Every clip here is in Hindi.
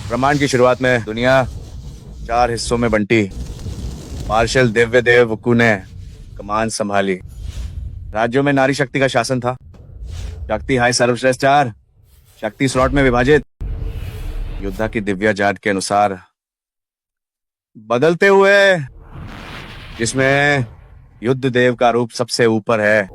ब्रह्मांड की शुरुआत में दुनिया 4 हिस्सों में बंटी। मार्शल दिव्य देव वक्कू ने कमान संभाली। राज्यों में नारी शक्ति का शासन था। शक्ति हाई सर्वश्रेष्ठ 4, शक्ति स्लॉट में विभाजित, योद्धा की दिव्या जात के अनुसार बदलते हुए, जिसमें युद्ध देव का रूप सबसे ऊपर है।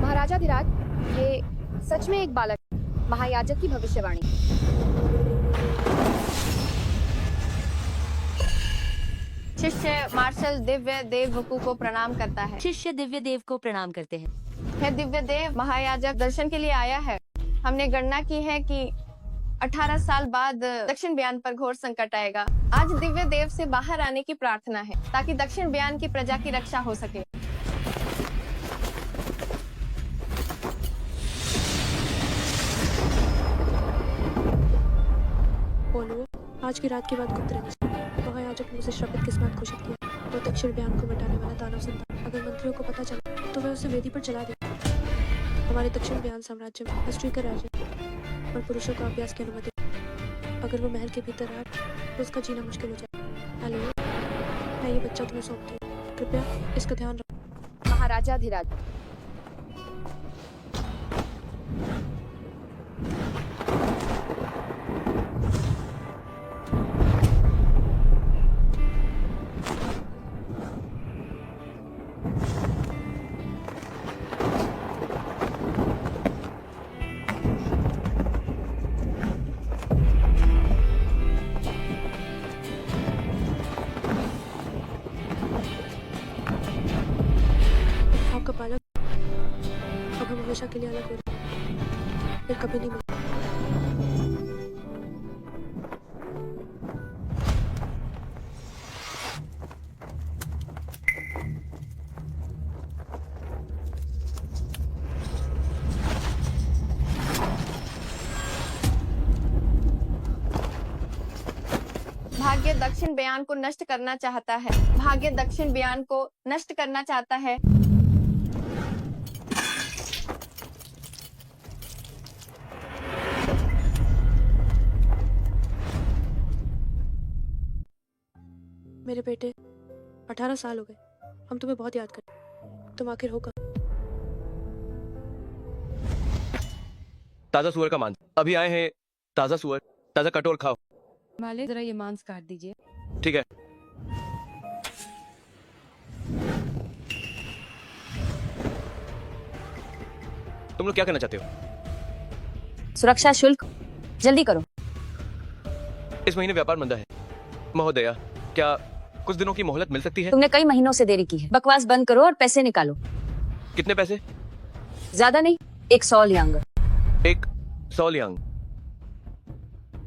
महाराजा धीराज, ये सच में एक बालक, महायाजक की भविष्यवाणी। शिष्य मार्शल दिव्य देव वक्कू को प्रणाम करता है। शिष्य दिव्य देव को प्रणाम करते हैं। है दिव्य देव, महायाजक दर्शन के लिए आया है। हमने गणना की है कि 18 साल बाद दक्षिण ब्यान पर घोर संकट आएगा। आज दिव्य देव से बाहर आने की प्रार्थना है ताकि दक्षिण ब्यान की प्रजा की रक्षा हो सके। बोलो, आज की रात के बाद गुप्त रहना चाहिए। महायाजक ने मुझे श्रापित किस्मत घोषित किया। वो दक्षिण ब्यान को मिटाने वाला दानव संतान। अगर मंत्रियों को पता चला तो वे उसे वेदी पर चला देंगे। हमारे दक्षिण ब्यान साम्राज्य में हिस्ट्री का राज है और पुरुषों को अभ्यास की अनुमति। अगर वो महल के भीतर आए तो उसका जीना मुश्किल हो जाए। हेलो, मैं ये बच्चा तुम्हें सौंपती हूँ। कृपया इसका ध्यान रखो। महाराजा धीराज, आपका पालक अब हम हमेशा के लिए अलग हो रहे हैं। फिर कभी नहीं मिलेंगे। भाग्य दक्षिण ब्यान को नष्ट करना चाहता है। भाग्य दक्षिण ब्यान को नष्ट करना चाहता है। मेरे बेटे, 18 साल हो गए। हम तुम्हें बहुत याद करते। तुम आखिर होगा। ताजा सुअर का मांस अभी आए हैं। ताजा सुअर, ताजा कटोल खाओ। मालिक, जरा ये मांस काट दीजिए। ठीक है। तुम लोग क्या करना चाहते हो? सुरक्षा शुल्क जल्दी करो। इस महीने व्यापार मंदा है। महोदया, क्या कुछ दिनों की मोहलत मिल सकती है? तुमने कई महीनों से देरी की है। बकवास बंद करो और पैसे निकालो। कितने पैसे? ज्यादा नहीं, 100 लियांग। 100 लियांग।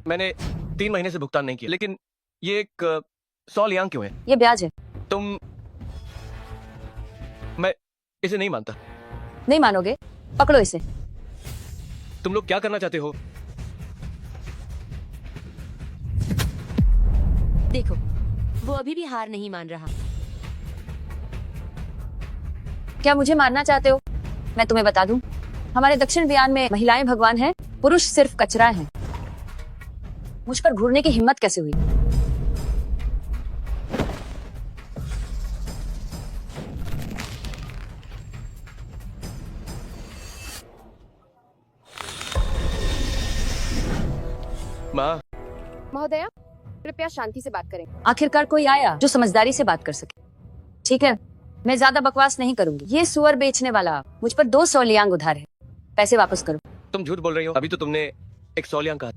मैंने 3 महीने से भुगतान नहीं किया, लेकिन ये 100 लियांग क्यों है? ये ब्याज है। मैं इसे नहीं मानता। नहीं मानोगे? पकड़ो इसे। तुम लोग क्या करना चाहते हो? देखो, वो अभी भी हार नहीं मान रहा। क्या मुझे मारना चाहते हो? मैं तुम्हें बता दूं, हमारे दक्षिण ब्यान में महिलाएं भगवान हैं, पुरुष सिर्फ कचरा हैं। मुझ पर घूरने की हिम्मत कैसे हुई? माँ, महोदया, कृपया शांति से बात करें। आखिरकार कोई आया जो समझदारी से बात कर सके। ठीक है, मैं ज्यादा बकवास नहीं करूंगी। ये सुअर बेचने वाला मुझ पर 200 लियांग उधार है। पैसे वापस करो। तुम झूठ बोल रही हो। अभी तो तुमने 100 लियांग कहा।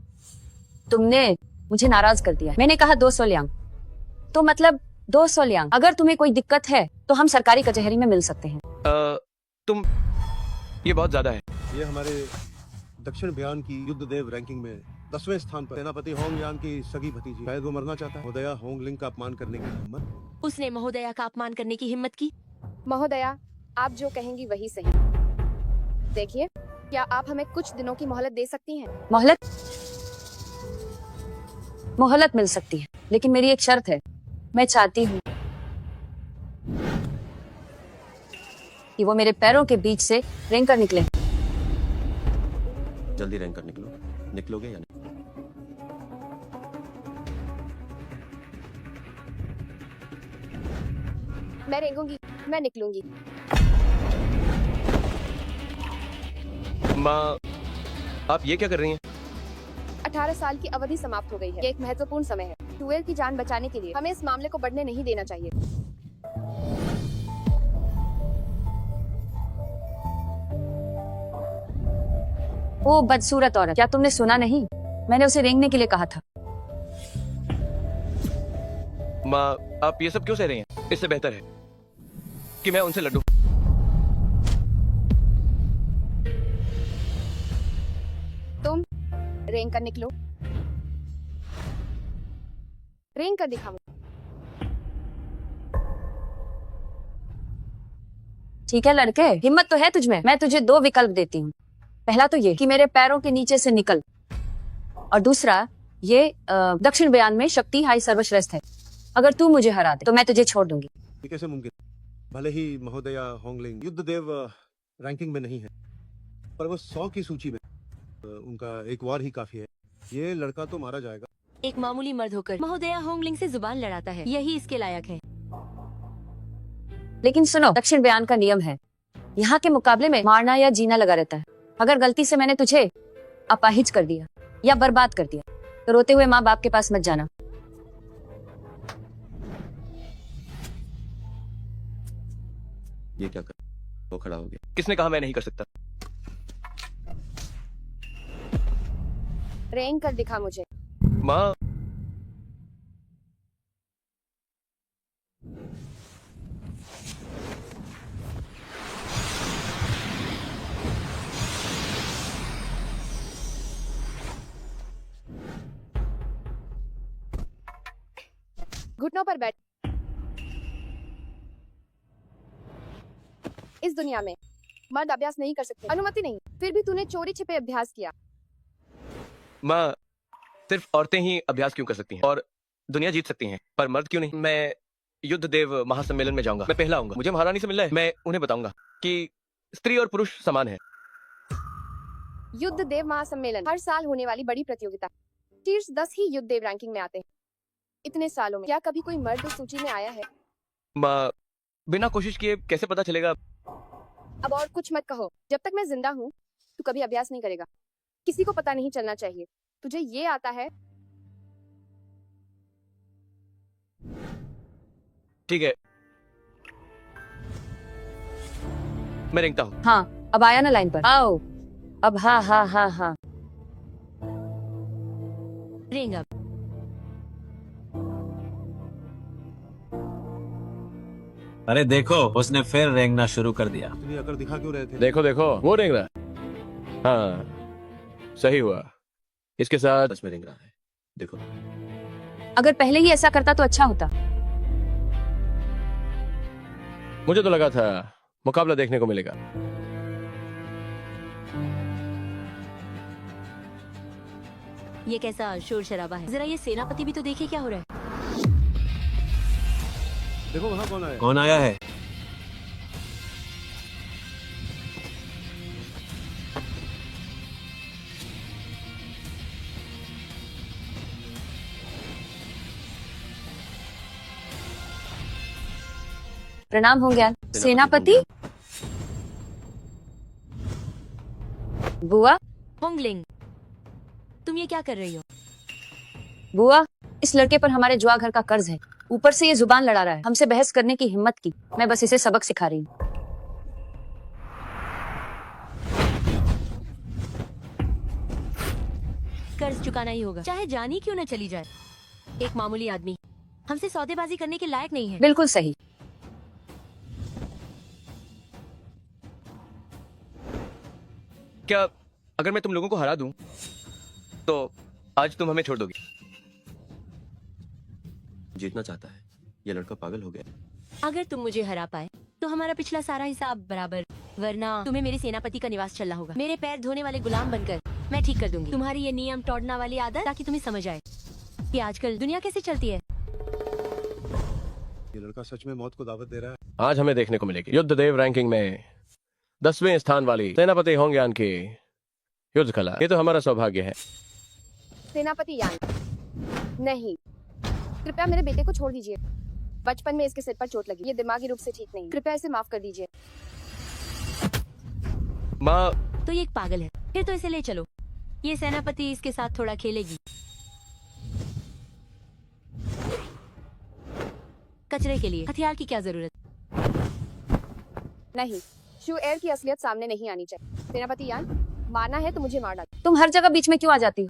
तुमने मुझे नाराज कर दिया। मैंने कहा 200 लियांग, तो मतलब 200 लियांग। अगर तुम्हें कोई दिक्कत है तो हम सरकारी कचहरी में मिल सकते हैं। तुम, ये बहुत ज्यादा है। ये हमारे दक्षिण ब्यान की युद्ध देव रैंकिंग में 10वें स्थान पर सेनापति होंग यान की सगी भतीजी। शायद वो मरना चाहता है। महोदया, होंग लिंग का अपमान करने की हिम्मत। उसने महोदया का अपमान करने की हिम्मत की। महोदया, आप जो कहेंगी वही सही। देखिए, क्या आप हमें कुछ दिनों की मोहलत दे सकती हैं? मोहलत मोहलत मिल सकती है, लेकिन मेरी एक शर्त है। मैं चाहती हूँ कि वो मेरे पैरों के बीच से रेंग कर निकले। जल्दी रैंक कर निकलोगे या नहीं? मैं रेंगूंगी, मैं निकलूंगी। माँ, आप ये क्या कर रही हैं? 18 साल की अवधि समाप्त हो गई है। ये एक महत्वपूर्ण समय है। टुएल की जान बचाने के लिए हमें इस मामले को बढ़ने नहीं देना चाहिए। वो बदसूरत औरत, क्या तुमने सुना नहीं? मैंने उसे रेंगने के लिए कहा था। माँ, आप ये सब क्यों सह रही हैं? इससे बेहतर है कि मैं उनसे लड़ूं। तुम रेंग कर निकलो, रेंग कर दिखाओ। ठीक है लड़के, हिम्मत तो है तुझमें। मैं तुझे दो विकल्प देती हूँ। पहला तो ये कि मेरे पैरों के नीचे से निकल, और दूसरा ये दक्षिण बयान में शक्ति हाई सर्वश्रेष्ठ है। अगर तू मुझे हरा दे तो मैं तुझे छोड़ दूंगी। ये कैसे मुमकिन? भले ही महोदया होंगलिंग युद्ध देव रैंकिंग में नहीं है, पर वो 100 की सूची में उनका एक वार ही काफी है। ये लड़का तो मारा जाएगा। एक मामूली मर्द होकर महोदया होंगलिंग से जुबान लड़ाता है, यही इसके लायक है। लेकिन सुनो, दक्षिण बयान का नियम है, यहाँ के मुकाबले में मारना या जीना लगा रहता है। अगर गलती से मैंने तुझे अपाहिज कर दिया या बर्बाद कर दिया तो रोते हुए माँ बाप के पास मत जाना। ये क्या कर? वो खड़ा हो गया। किसने कहा मैं नहीं कर सकता? रेंग कर दिखा मुझे। माँ, घुटनों पर बैठ। इस दुनिया में मर्द अभ्यास नहीं कर सकते, अनुमति नहीं। फिर भी तूने चोरी छिपे अभ्यास किया। माँ, सिर्फ औरतें ही अभ्यास क्यों कर सकती हैं और दुनिया जीत सकती हैं, पर मर्द क्यों नहीं? मैं युद्ध देव महासम्मेलन में जाऊंगा। मैं पहला आऊंगा। मुझे महारानी से मिलना है। मैं उन्हें बताऊंगा कि स्त्री और पुरुष समान है। युद्ध देव महासम्मेलन हर साल होने वाली बड़ी प्रतियोगिता। शीर्ष 10 ही युद्ध देव रैंकिंग में आते हैं। इतने सालों में क्या कभी कोई मर्द उस सूची में आया है? माँ, बिना कोशिश किए कैसे पता चलेगा? अब और कुछ मत कहो। जब तक मैं जिंदा हूँ तू कभी अभ्यास नहीं करेगा। किसी को पता नहीं चलना चाहिए। तुझे ये आता है? ठीक है, मैं रेंगता हूँ। हाँ, अब आया ना लाइन पर। आओ अब। हाँ हाँ हाँ हाँ, रेंग अब। अरे देखो, उसने फिर रेंगना शुरू कर दिया। इतनी अकड़ दिखा क्यों रहे थे? देखो देखो, वो रेंग रहा है। हाँ, सही हुआ। इसके साथ सच में रेंग रहा है। देखो, अगर पहले ही ऐसा करता तो अच्छा होता। मुझे तो लगा था मुकाबला देखने को मिलेगा। ये कैसा शोर शराबा है? जरा ये सेनापति भी तो देखे क्या हो रहा है। देखो वहाँ कौन आया? कौन आया है? प्रणाम हो गया सेनापति। बुआ, होंगलिंग, तुम ये क्या कर रही हो? बुआ, इस लड़के पर हमारे जुआ घर का कर्ज है। ऊपर से ये जुबान लड़ा रहा है। हमसे बहस करने की हिम्मत की। मैं बस इसे सबक सिखा रही हूँ। कर्ज चुकाना ही होगा, चाहे जान ही क्यों न चली जाए। एक मामूली आदमी हमसे सौदेबाजी करने के लायक नहीं है। बिल्कुल सही। क्या अगर मैं तुम लोगों को हरा दूं तो आज तुम हमें छोड़ दोगी? जीतना चाहता है। ये लड़का पागल हो गया। अगर तुम मुझे हरा पाए तो हमारा पिछला सारा हिसाब बराबर वरना तुम्हें मेरे सेनापति का निवास चलना होगा। मेरे पैर धोने वाले गुलाम बनकर मैं ठीक कर दूंगी तुम्हारी ये नियम तोड़ना वाली आदत, ताकि तुम्हें समझ आए कि आजकल दुनिया कैसे चलती है। ये लड़का सच में मौत को दावत दे रहा है। आज हमें देखने को मिलेगी युद्ध देव रैंकिंग में 10वें स्थान वाली सेनापति होंग्यान की युद्ध कला। ये तो हमारा सौभाग्य है। सेनापति यान, नहीं, कृपया मेरे बेटे को छोड़ दीजिए। बचपन में इसके सिर पर चोट लगी, ये दिमागी रूप से ठीक नहीं। कृपया इसे माफ कर दीजिए। माँ, तो ये एक पागल है, फिर तो इसे ले चलो। ये सेनापति इसके साथ थोड़ा खेलेगी। कचरे के लिए हथियार की क्या जरूरत? नहीं, शू एयर की असलियत सामने नहीं आनी चाहिए। सेनापति यान, मारना है तो मुझे मार डालो। तुम हर जगह बीच में क्यों आ जाती हो?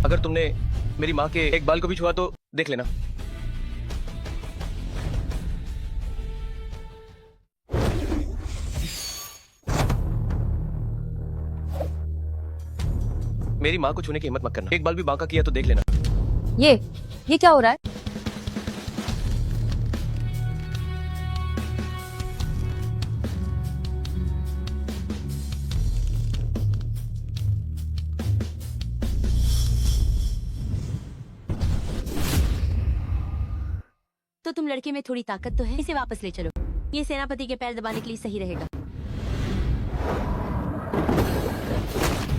अगर तुमने मेरी माँ के एक बाल को भी छुआ तो देख लेना। मेरी माँ को छूने की हिम्मत मत करना। एक बाल भी बांका किया तो देख लेना। ये क्या हो रहा है? तो तुम लड़के में थोड़ी ताकत तो है, इसे वापस ले चलो। ये सेनापति के पैर दबाने के लिए सही रहेगा।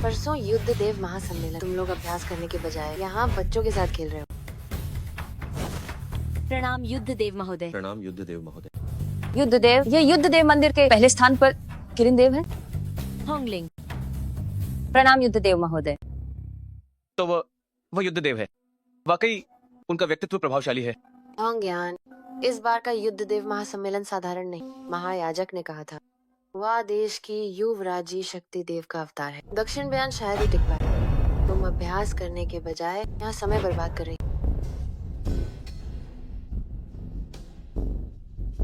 परसों युद्ध देव महासम्मेलन, तुम लोग अभ्यास करने के बजाय यहाँ बच्चों के साथ खेल रहे हो। प्रणाम युद्ध देव महोदय। प्रणाम युद्ध देव महोदय। युद्ध देव, ये युद्ध देव मंदिर के पहले स्थान पर किरण देव है। होंगलिंग। प्रणाम युद्ध देव महोदय। तो वो युद्ध देव है। वाकई उनका व्यक्तित्व प्रभावशाली है। होंग्यान, इस बार का युद्ध देव महासम्मेलन साधारण नहीं, महायाजक ने कहा था। वह देश की युवराजी शक्ति देव का अवतार है। दक्षिण बयान शायद ही टिक पाए। तुम अभ्यास करने के बजाय यहाँ समय बर्बाद कर रही।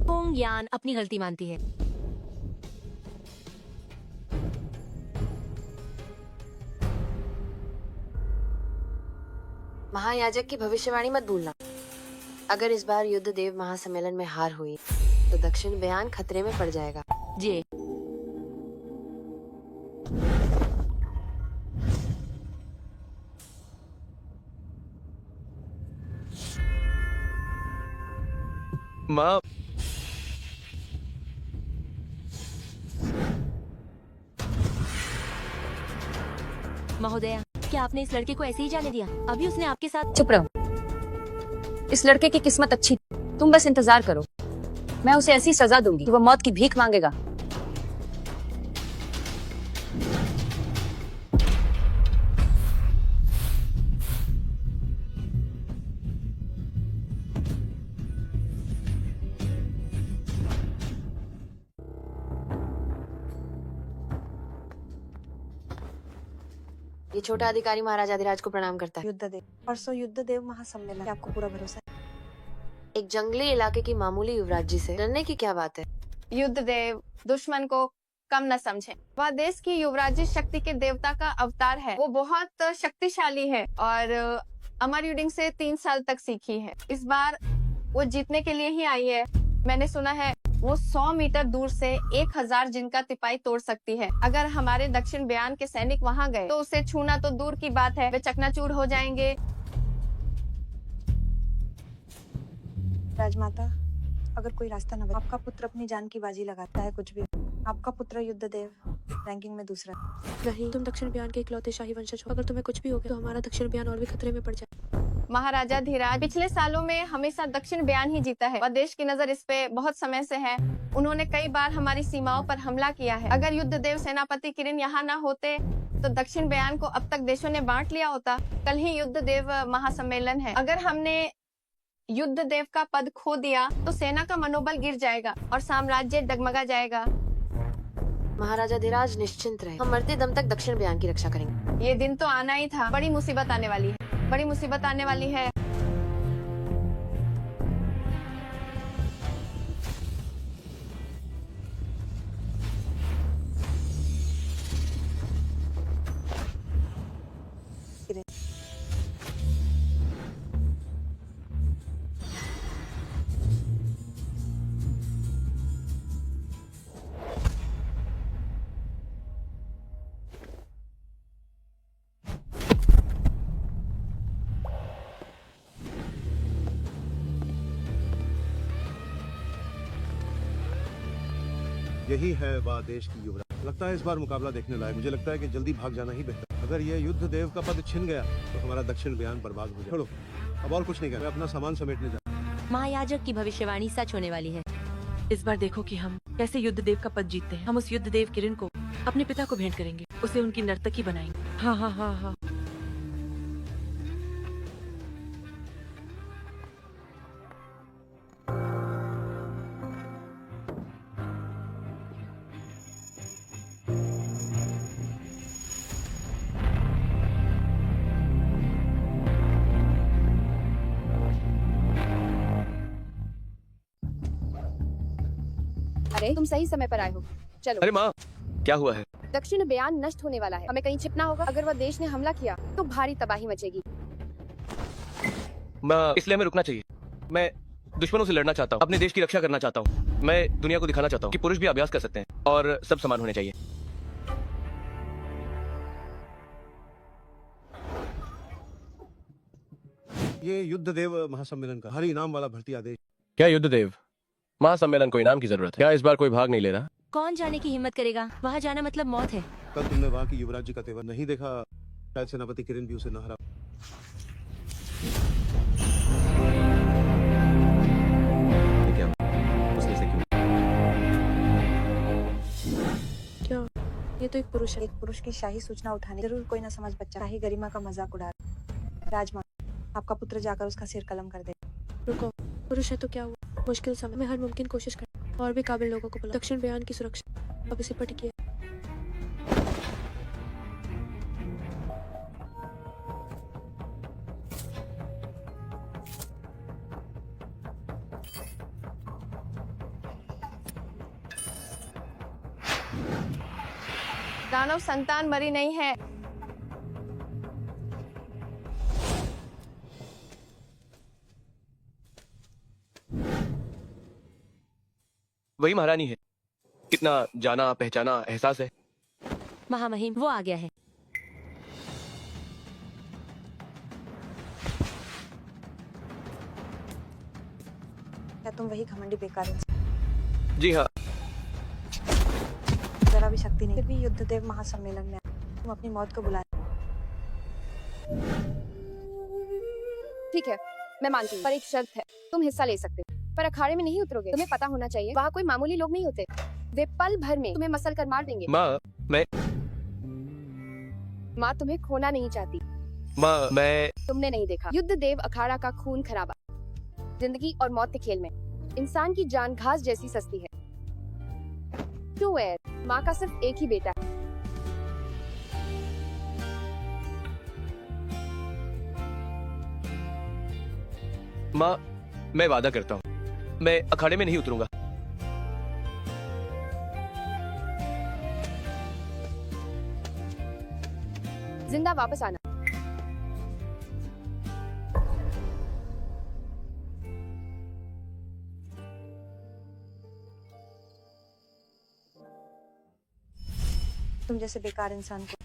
होंग्यान अपनी गलती मानती है। महायाजक की भविष्यवाणी मत भूलना। अगर इस बार युद्ध देव महासम्मेलन में हार हुई तो दक्षिण बयान खतरे में पड़ जाएगा। जी। माँ, महोदया, क्या आपने इस लड़के को ऐसे ही जाने दिया? अभी उसने आपके साथ। चुप रहो। इस लड़के की किस्मत अच्छी, तुम बस इंतजार करो। मैं उसे ऐसी सजा दूंगी कि वो मौत की भीख मांगेगा। ये छोटा अधिकारी महाराजा अधिराज को प्रणाम करता है। युद्ध देव, परसों युद्ध देव महासम्मेलन, क्या आपको पूरा भरोसा है? एक जंगली इलाके की मामूली युवराज जी से डरने की क्या बात है? युद्ध देव दुश्मन को कम न समझें। वह देश की युवराजी शक्ति के देवता का अवतार है। वो बहुत शक्तिशाली है और अमर युडिंग से 3 साल तक सीखी है। इस बार वो जीतने के लिए ही आई है। मैंने सुना है वो 100 मीटर दूर से 1000 जिन का तिपाई तोड़ सकती है। अगर हमारे दक्षिण बयान के सैनिक वहां गए तो उसे छूना तो दूर की बात है, वे चकनाचूर हो जाएंगे। राजमाता, अगर कोई रास्ता न बचे, आपका पुत्र अपनी जान की बाजी लगाता है, कुछ भी। आपका पुत्र युद्ध देव रैंकिंग में दूसरा। नहीं, तुम दक्षिण बयान के इकलौते शाही वंशज हो। अगर तुम्हें कुछ भी हो गया तो हमारा दक्षिण बयान और भी खतरे में पड़ जाए। महाराजा धीराज पिछले सालों में हमेशा दक्षिण बयान ही जीता है। वह देश की नजर इस पे बहुत समय से है। उन्होंने कई बार हमारी सीमाओं पर हमला किया है। अगर युद्ध देव सेनापति किरण यहाँ न होते तो दक्षिण बयान को अब तक देशों ने बांट लिया होता। कल ही युद्ध देव महासम्मेलन है। अगर हमने युद्ध देव का पद खो दिया तो सेना का मनोबल गिर जाएगा और साम्राज्य डगमगा जाएगा। महाराजा धीराज निश्चिंत रहे, हम मरते दम तक दक्षिण बयान की रक्षा करेंगे। ये दिन तो आना ही था। बड़ी मुसीबत आने वाली है, बड़ी मुसीबत आने वाली है। यही है वह देश की युवराज। लगता है इस बार मुकाबला देखने लायक। मुझे लगता है कि जल्दी भाग जाना ही बेहतर। अगर ये युद्ध देव का पद छिन गया तो हमारा दक्षिण बयान बर्बाद हो जाए। छोड़ो, अब और कुछ नहीं कर, मैं अपना सामान समेटने जा। महायाजक की भविष्यवाणी सच होने वाली है। इस बार देखो कि हम कैसे युद्ध देव का पद जीतते हैं। हम उस युद्ध देव किरण को अपने पिता को भेंट करेंगे, उसे उनकी नर्तकी बनाएंगे। हाँ हाँ हाँ हाँ। अरे तुम सही समय पर आए हो। चलो। अरे माँ, क्या हुआ है? दक्षिण बयान नष्ट होने वाला है। हमें कहीं छिपना होगा। अगर वह देश ने हमला किया तो भारी तबाही मचेगी। माँ, इसलिए हमें रुकना चाहिए। मैं दुश्मनों से लड़ना चाहता हूँ, अपने देश की रक्षा करना चाहता हूँ। मैं दुनिया को दिखाना चाहता हूँ कि पुरुष भी अभ्यास कर सकते हैं और सब समान होने चाहिए। ये युद्ध देव महासम्मेलन का हर इनाम वाला भर्ती आदेश। क्या युद्ध देव महासम्मेलन को इनाम की जरूरत है? क्या इस बार कोई भाग नहीं ले रहा? कौन जाने की हिम्मत करेगा? वहाँ जाना मतलब मौत है। कल तुमने वहाँ की युवराज जी का तेवर नहीं देखा? शायद सेनापति किरण भी उसे न हरा। क्या उसने से क्यों? क्या? ये तो एक पुरुष है। एक पुरुष की शाही सूचना उठाने जरूर कोई न समझ बच्चा शाही गरिमा का मजाक उड़ा रहा। राजमा, आपका पुत्र जाकर उसका सिर कलम कर दे। रुको, पुरुष है तो क्या हुआ? मुश्किल समय में हर मुमकिन कोशिश कर और भी काबिल लोगों को बुलाओ। दक्षिण बयान की सुरक्षा अब इसे पट किया। दानव संतान मरी नहीं है। वही महारानी है। कितना जाना पहचाना एहसास है। महामहिम वो आ गया है। क्या तुम वही घमंडी बेकार इंसान? जी हाँ। जरा भी शक्ति नहीं, फिर भी युद्ध देव महासम्मेलन में तुम अपनी मौत को बुला। ठीक है, मैं मानती हूँ, पर एक शर्त है। तुम हिस्सा ले सकते हो, पर अखाड़े में नहीं उतरोगे। तुम्हें पता होना चाहिए वहाँ कोई मामूली लोग नहीं होते। वे पल भर में तुम्हें मसल कर मार देंगे। माँ, माँ तुम्हें खोना नहीं चाहती। माँ, तुमने नहीं देखा युद्ध देव अखाड़ा का खून खराबा। जिंदगी और मौत के खेल में इंसान की जान घास जैसी सस्ती है। क्यों है? माँ का सिर्फ एक ही बेटा है। माँ, मैं वादा करता हूँ, मैं अखाड़े में नहीं उतरूंगा। जिंदा वापस आना। तुम जैसे बेकार इंसान को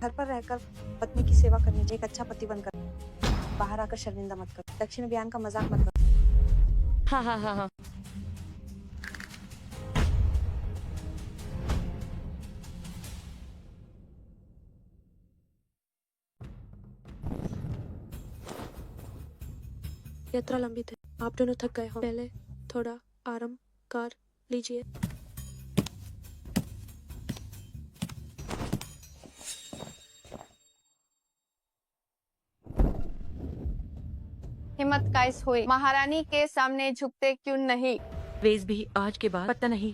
घर पर रहकर पत्नी की सेवा करनी चाहिए। एक अच्छा पति बनकर बाहर आकर शर्मिंदा मत करो। दक्षिण बयान का मजाक मत करो। हाँ हाँ हाँ हाँ। यात्रा लंबी थी, आप दोनों थक गए हो। पहले थोड़ा आराम कर लीजिए। हिम्मत कैस हुई? महारानी के सामने झुकते क्यों नहीं? वेज भी आज के बाद पता नहीं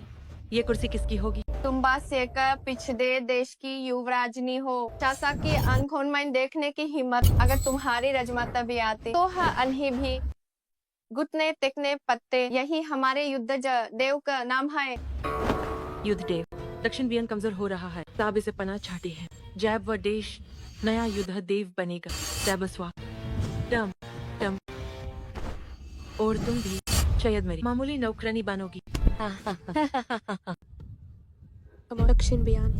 ये कुर्सी किसकी होगी। तुम बात से कर पिछड़े देश की युवराजनी हो। चाचा की अनखोनमैन देखने की हिम्मत अगर तुम्हारी रजमाता भी आती तो हाँ, अनही भी घुटने टेकने पत्ते, यही हमारे युद्ध देव का नाम है। युद्ध देव, दक्षिण बयान कमजोर हो रहा है। साहब इसे पनाह चाहते हैं। जैब व देश नया युद्ध देव बनेगा। जैबस्वा टम टम। और तुम भी शायद मेरी मामूली नौकरानी बनोगी। दक्षिण बयान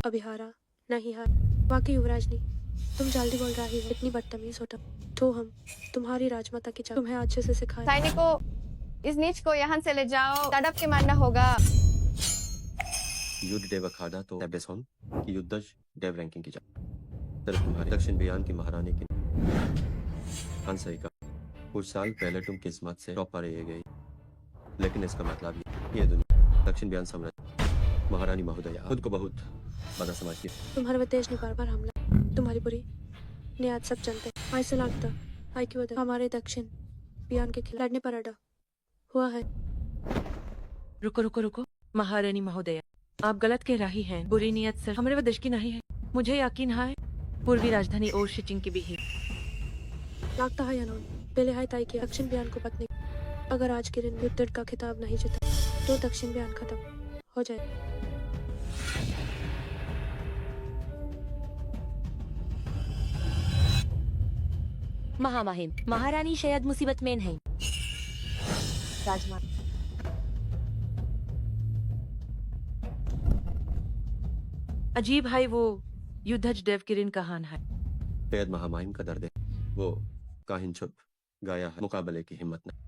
अभिहारा नहीं हार। वाकई युवराज नहीं, तुम जल्दी बोल रही हो। इतनी बदतमीज हो तो हम तुम्हारी राजमाता की तुम्हें अच्छे से सिखाए। सैनिकों, इस नीच को यहाँ से ले जाओ। तड़प के मारना होगा। युद्ध देव अखाड़ा तो एबेसोन की युद्धज देव रैंकिंग की जाए। सिर्फ तुम्हारे दक्षिण बयान की महारानी की हाँ सही कहा, कुछ साल पहले तुम किस्मत से टॉप पर रह गई, लेकिन इसका मतलब ये दुनिया दक्षिण बयान साम्राज्य महारानी महोदया खुद को बहुत बड़ा समझती है। तुम्हारे तेज ने बार बार हमला, तुम्हारी बुरी नियत सब जानते हैं। ऐसा लगता है कि वो हमारे दक्षिण बयान के खिलाफ लड़ने पर अड़ा हुआ है। रुको रुको रुको महारानी महोदया, आप गलत कह रही हैं। बुरी नियत सिर्फ हमारे वदेश की नहीं है, मुझे यकीन है पूर्वी राजधानी और शिचिंग की भी है। लगता है यानोन पहले है तय किया दक्षिण बयान को पत्नी, अगर आज के दिन युद्ध का खिताब नहीं जीता तो दक्षिण बयान खत्म हो जाए। महामहिम, महारानी शायद मुसीबत में नहीं। राजमाता अजीब है वो युद्धज देव किरण कहान है। बेद महामाहिम का दर्द है, वो काहिन छुप गाया है, मुकाबले की हिम्मत नहीं।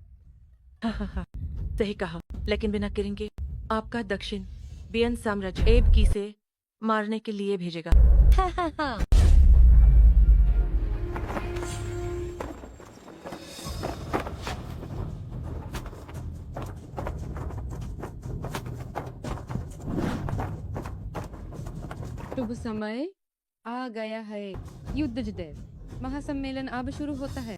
सही कहा, लेकिन बिना किरण के आपका दक्षिण बियन साम्राज्य एब की से मारने के लिए भेजेगा। शुभ समय आ गया है। युद्धज देव महासम्मेलन अब शुरू होता है।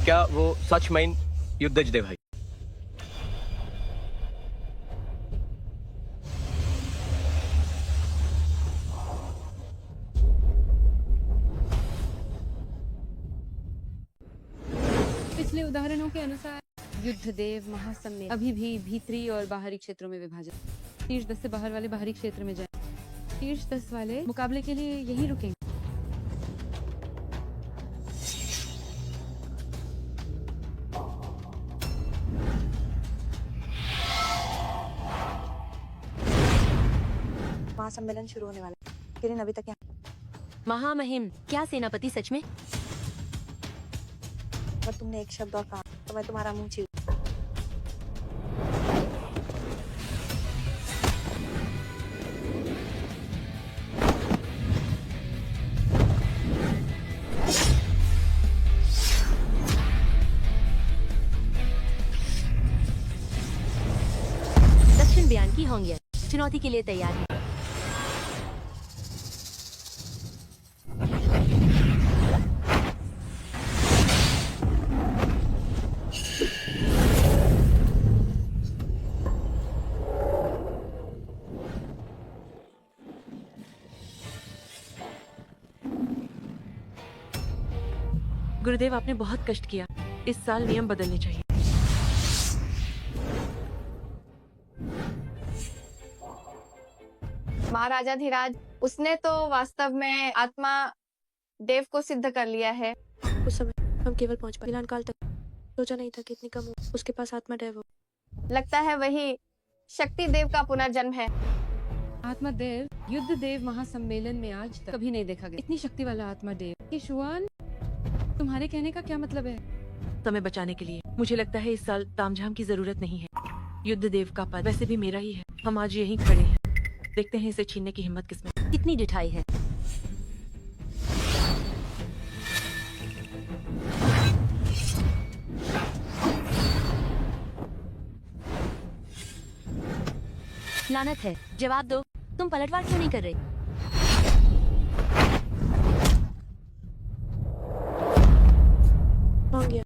क्या वो सच में युद्धज देव है? पिछले उदाहरणों के अनुसार युद्ध देव महासम्मेलन अभी भी भीतरी और बाहरी क्षेत्रों में विभाजित। शीर्ष 10 से बाहर वाले बाहरी क्षेत्र में जाएं। शीर्ष 10 वाले मुकाबले के लिए यही रुकेंगे। महासम्मेलन शुरू होने वाला है। किरण अभी तक यहाँ, महामहिम, क्या सेनापति सच में? अगर तुमने एक शब्द और कहा तो मैं तुम्हारा मुंह छीन। दक्षिण बयान की होंगे चुनौती के लिए तैयार है। गुरुदेव, आपने बहुत कष्ट किया। इस साल नियम बदलने चाहिए। महाराजा धीराज, उसने तो वास्तव में आत्मा देव को सिद्ध कर लिया है। उस समय हम केवल पहुंच पाए। मिलान काल तक सोचा नहीं था कि इतनी कम हो उसके पास आत्मा देव हो। लगता है वही शक्ति देव का पुनर्जन्म है। आत्मा देव युद्ध देव महासम्मेलन में आज तक कभी नहीं देखा गया। इतनी शक्ति वाला आत्मा देव। किशुआन, तुम्हारे कहने का क्या मतलब है? समय बचाने के लिए मुझे लगता है इस साल तामझाम की जरूरत नहीं है। युद्ध देव का पद वैसे भी मेरा ही है। हम आज यहीं खड़े हैं, देखते हैं इसे छीनने की हिम्मत किसमें। कितनी डिठाई है। लानत है, जवाब दो, तुम पलटवार क्यों नहीं कर रहे? हो गया।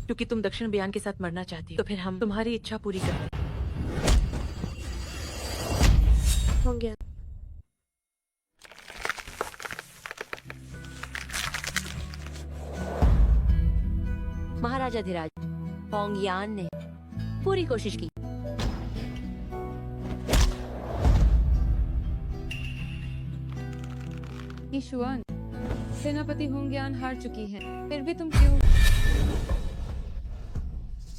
क्योंकि तुम दक्षिण बयान के साथ मरना चाहती हो, तो फिर हम तुम्हारी इच्छा पूरी करते हैं। हो गया। महाराजा धीराज, होंगयान ने पूरी कोशिश की। किशुआन, सेनापति होंगयान हार चुकी है, फिर भी तुम क्यों?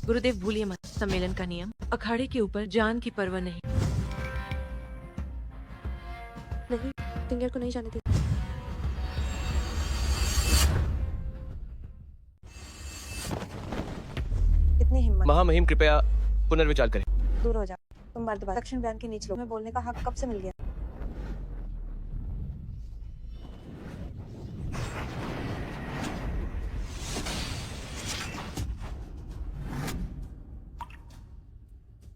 गुरुदेव, भूलिए मत, सम्मेलन का नियम अखाड़े के ऊपर जान की परवाह नहीं। नहीं, सिंगर को नहीं जाने दी। कितनी हिम्मत। महामहिम कृपया पुनर्विचार करें। दूर हो जा, तुम मर्दबाज। दक्षिण बयान के नीचे लो। तुम्हें बोलने का हक कब से मिल गया?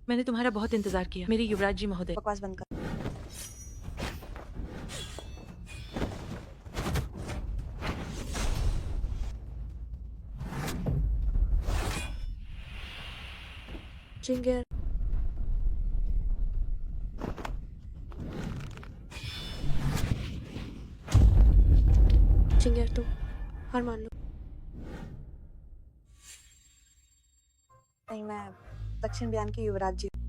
मैंने तुम्हारा बहुत इंतजार किया मेरी युवराज जी महोदय। बकवास बंद कर। जिंगर, जिंगर तुम हार मान लो। नहीं, मैं दक्षिण बयान की युवराज जी हूँ।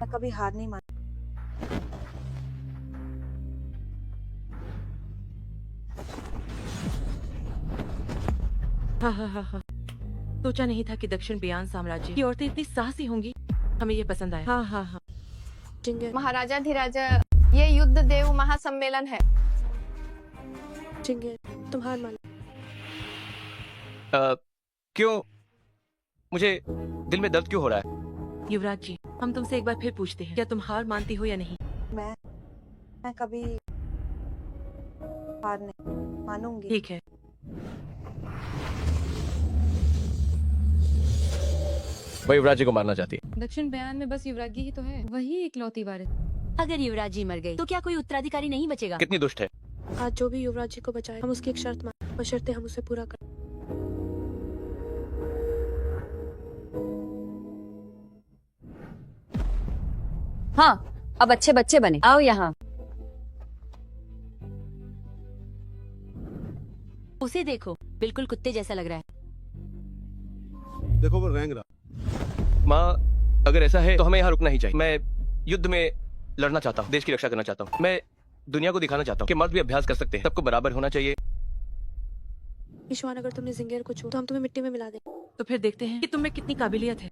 मैं कभी हार नहीं मान। हाँ। सोचा नहीं था कि दक्षिण बयान साम्राज्य की औरतें इतनी साहसी होंगी। हमें ये पसंद आया। हाँ। जिंगर, महाराजा धीराजा, ये युद्ध देव महासम्मेलन है। जिंगर तुम हार मान लो। क्यों? मुझे दिल में दर्द क्यों हो रहा है? युवराज जी, हम तुमसे एक बार फिर पूछते हैं, क्या तुम हार मानती हो या नहीं? मैं कभी हार नहीं मानूंगी। ठीक है। वह युवराज जी को मारना चाहती है। दक्षिण बयान में बस युवरागी ही तो है, वही इकलौती वारिस। अगर युवराज जी मर गए तो क्या कोई उत्तराधिकारी नहीं बचेगा? कितनी दुष्ट है। आज जो भी युवराज जी को बचाए, हम उसकी एक शर्त मान, और शर्तें हम उसे पूरा कर। हाँ, अब अच्छे बच्चे बने। आओ यहाँ। उसे देखो, बिल्कुल कुत्ते जैसा लग रहा है। देखो वो रेंग रहा। माँ, अगर ऐसा है तो हमें यहाँ रुकना ही चाहिए। मैं युद्ध में लड़ना चाहता हूँ, देश की रक्षा करना चाहता हूँ। मैं दुनिया को दिखाना चाहता हूँ कि मर्द भी अभ्यास कर सकते हैं, सबको बराबर होना चाहिए। ईशवान, अगर तुमने जिंगर को छू तो हम तुम्हें मिट्टी में मिला दें। तो फिर देखते हैं कि तुम में कितनी काबिलियत है।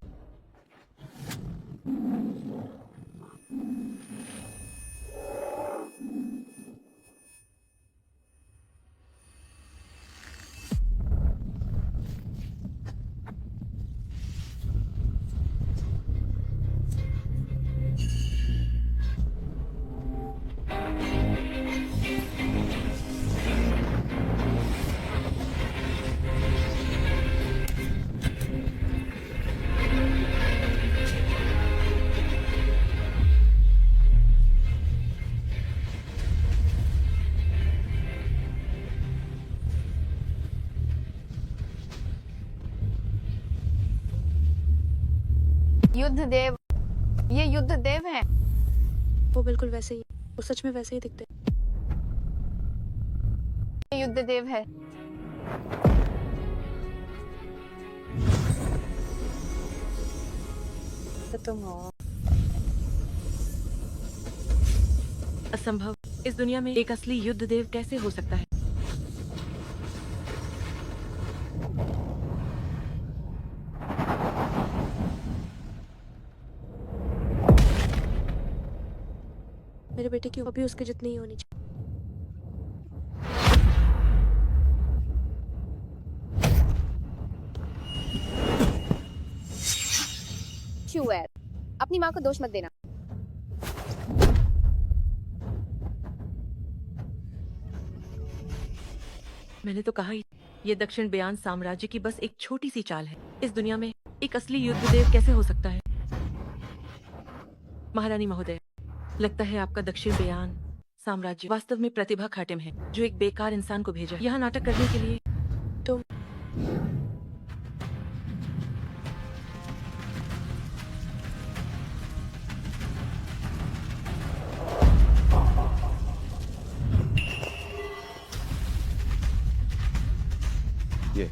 युद्ध देव, ये युद्ध देव है। वो बिल्कुल वैसे ही, वो सच में वैसे ही दिखते हैं। ये युद्ध देव है। तो तुम हो। असंभव। इस दुनिया में एक असली युद्ध देव कैसे हो सकता है? मेरे बेटे की हॉबी उसके जितनी ही होनी चाहिए। शुएर, अपनी माँ को दोष मत देना। मैंने तो कहा ही, ये दक्षिण बयान साम्राज्य की बस एक छोटी सी चाल है। इस दुनिया में एक असली युद्ध देव कैसे हो सकता है? महारानी महोदय, लगता है आपका दक्षिण बयान साम्राज्य वास्तव में प्रतिभा खाटिम है, जो एक बेकार इंसान को भेजा यहाँ नाटक करने के लिए। तुम ये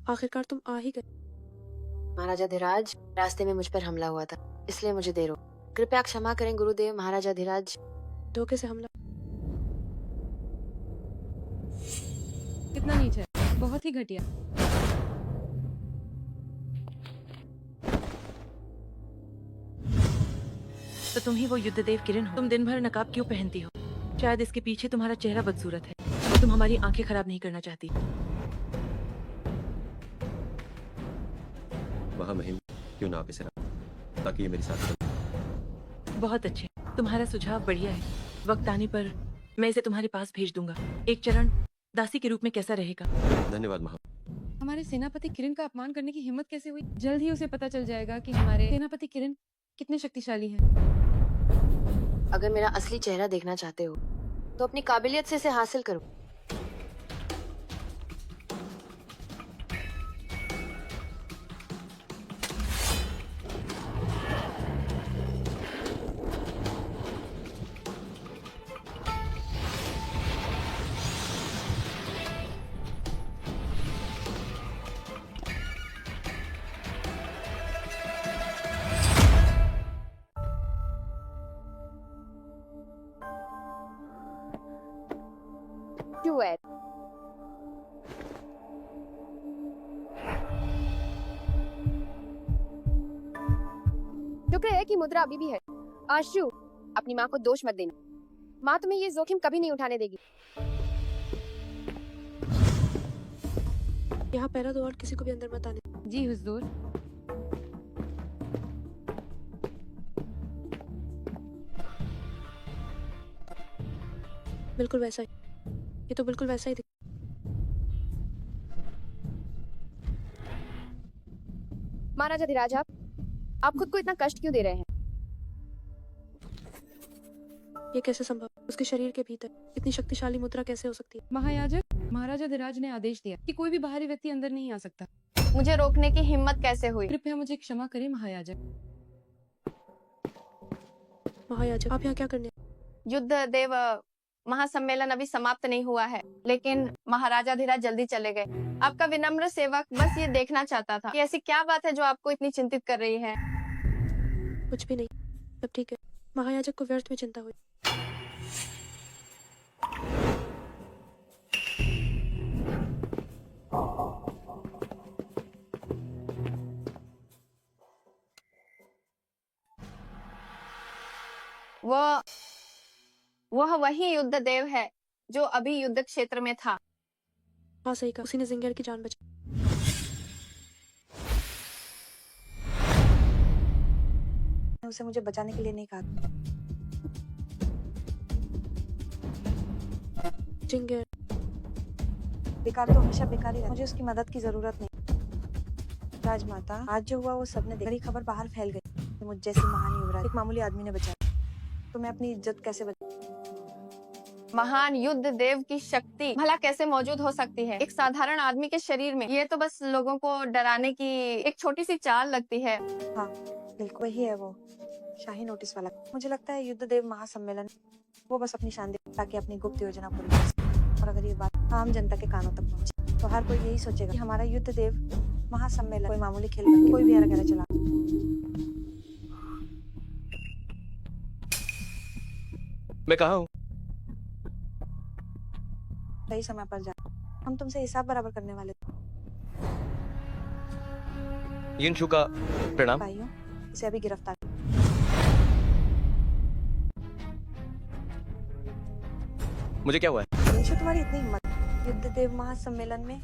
आखिरकार तुम आ ही गए। महाराजा धीराज, रास्ते में मुझ पर हमला हुआ था, इसलिए मुझे देर हो। कृपया क्षमा करें गुरुदेव। महाराजा धीराज, धोखे से हमला। कितना नीच है, बहुत ही घटिया। तो तुम ही वो युद्धदेव किरण हो। तुम दिन भर नकाब क्यों पहनती हो? शायद इसके पीछे तुम्हारा चेहरा बदसूरत है और तुम हमारी आंखें खराब नहीं करना चाहती। महामहिम, क्यों ना आप इसे रखें, ताकि ये मेरी साथी बने। बहुत अच्छे, तुम्हारा सुझाव बढ़िया है। वक्त आने पर मैं इसे तुम्हारे पास भेज दूंगा। एक चरण दासी के रूप में कैसा रहेगा? धन्यवाद महा। हमारे सेनापति किरण का अपमान करने की हिम्मत कैसे हुई? जल्द ही उसे पता चल जाएगा कि हमारे सेनापति किरण कितने शक्तिशाली हैं। अगर मेरा असली चेहरा देखना चाहते हो तो अपनी काबिलियत से इसे हासिल करो। Duet. शुक्र है कि मुद्रा अभी भी है। आशु, अपनी माँ को दोष मत देना। माँ तुम्हें ये जोखिम कभी नहीं उठाने देगी। यहाँ पैरा दो और किसी को भी अंदर मत आने। जी हुजूर। बिल्कुल वैसा ही। ये तो बिल्कुल वैसा ही दिख। महाराजा धीराज, आप खुद को इतना कष्ट क्यों दे रहे हैं? ये कैसे संभव? उसके शरीर के भीतर इतनी शक्तिशाली मुद्रा कैसे हो सकती है? महायाजक, महाराजा धीराज ने आदेश दिया कि कोई भी बाहरी व्यक्ति अंदर नहीं आ सकता। मुझे रोकने की हिम्मत कैसे हुई? कृपया मुझे क्षमा करें महायाजक। महायाजक, आप यहाँ क्या करने? युद्ध देव महासम्मेलन अभी समाप्त नहीं हुआ है, लेकिन महाराजा धीराज जल्दी चले गए। आपका विनम्र सेवक बस ये देखना चाहता था कि ऐसी क्या बात है जो आपको इतनी चिंतित कर रही है। कुछ भी नहीं, सब ठीक है। महायाजक को व्यर्थ में चिंता हुई। वह वही युद्ध देव है जो अभी युद्ध क्षेत्र में था। हाँ सही कहा, उसी ने जिंगेर की जान बचाई। उसे मुझे बचाने के लिए नहीं कहा। जिंगेर बेकार तो हमेशा बेकार ही रहता। मुझे उसकी मदद की जरूरत नहीं। राजमाता, आज जो हुआ वो सबने देखा। बड़ी खबर बाहर फैल गई। मुझ जैसी महान युवराज एक मामूली आदमी ने बचाया, तो मैं अपनी इज्जत कैसे बचा? महान युद्ध देव की शक्ति भला कैसे मौजूद हो सकती है एक साधारण आदमी के शरीर में? ये तो बस लोगों को डराने की एक छोटी सी चाल लगती है। हाँ बिल्कुल वही है वो शाही नोटिस वाला। मुझे लगता है युद्ध देव महासम्मेलन वो बस अपनी शान दे ताकि अपनी गुप्त योजना पूरी कर सके। और अगर ये बात आम जनता के कानों तक पहुंचे तो हर कोई यही सोचेगा कि हमारा युद्ध देव महासम्मेलन कोई मामूली खेल बन के कोई भी अरगरा चला। मैं कहाँ हूँ? सही समय पर जा। हम तुमसे हिसाब बराबर करने वाले थे। यिनशु का प्रणाम। भाइयों, इसे अभी गिरफ्तार। मुझे क्या हुआ है? यिनशु, तुम्हारी इतनी हिम्मत। युद्ध देव महासम्मेलन में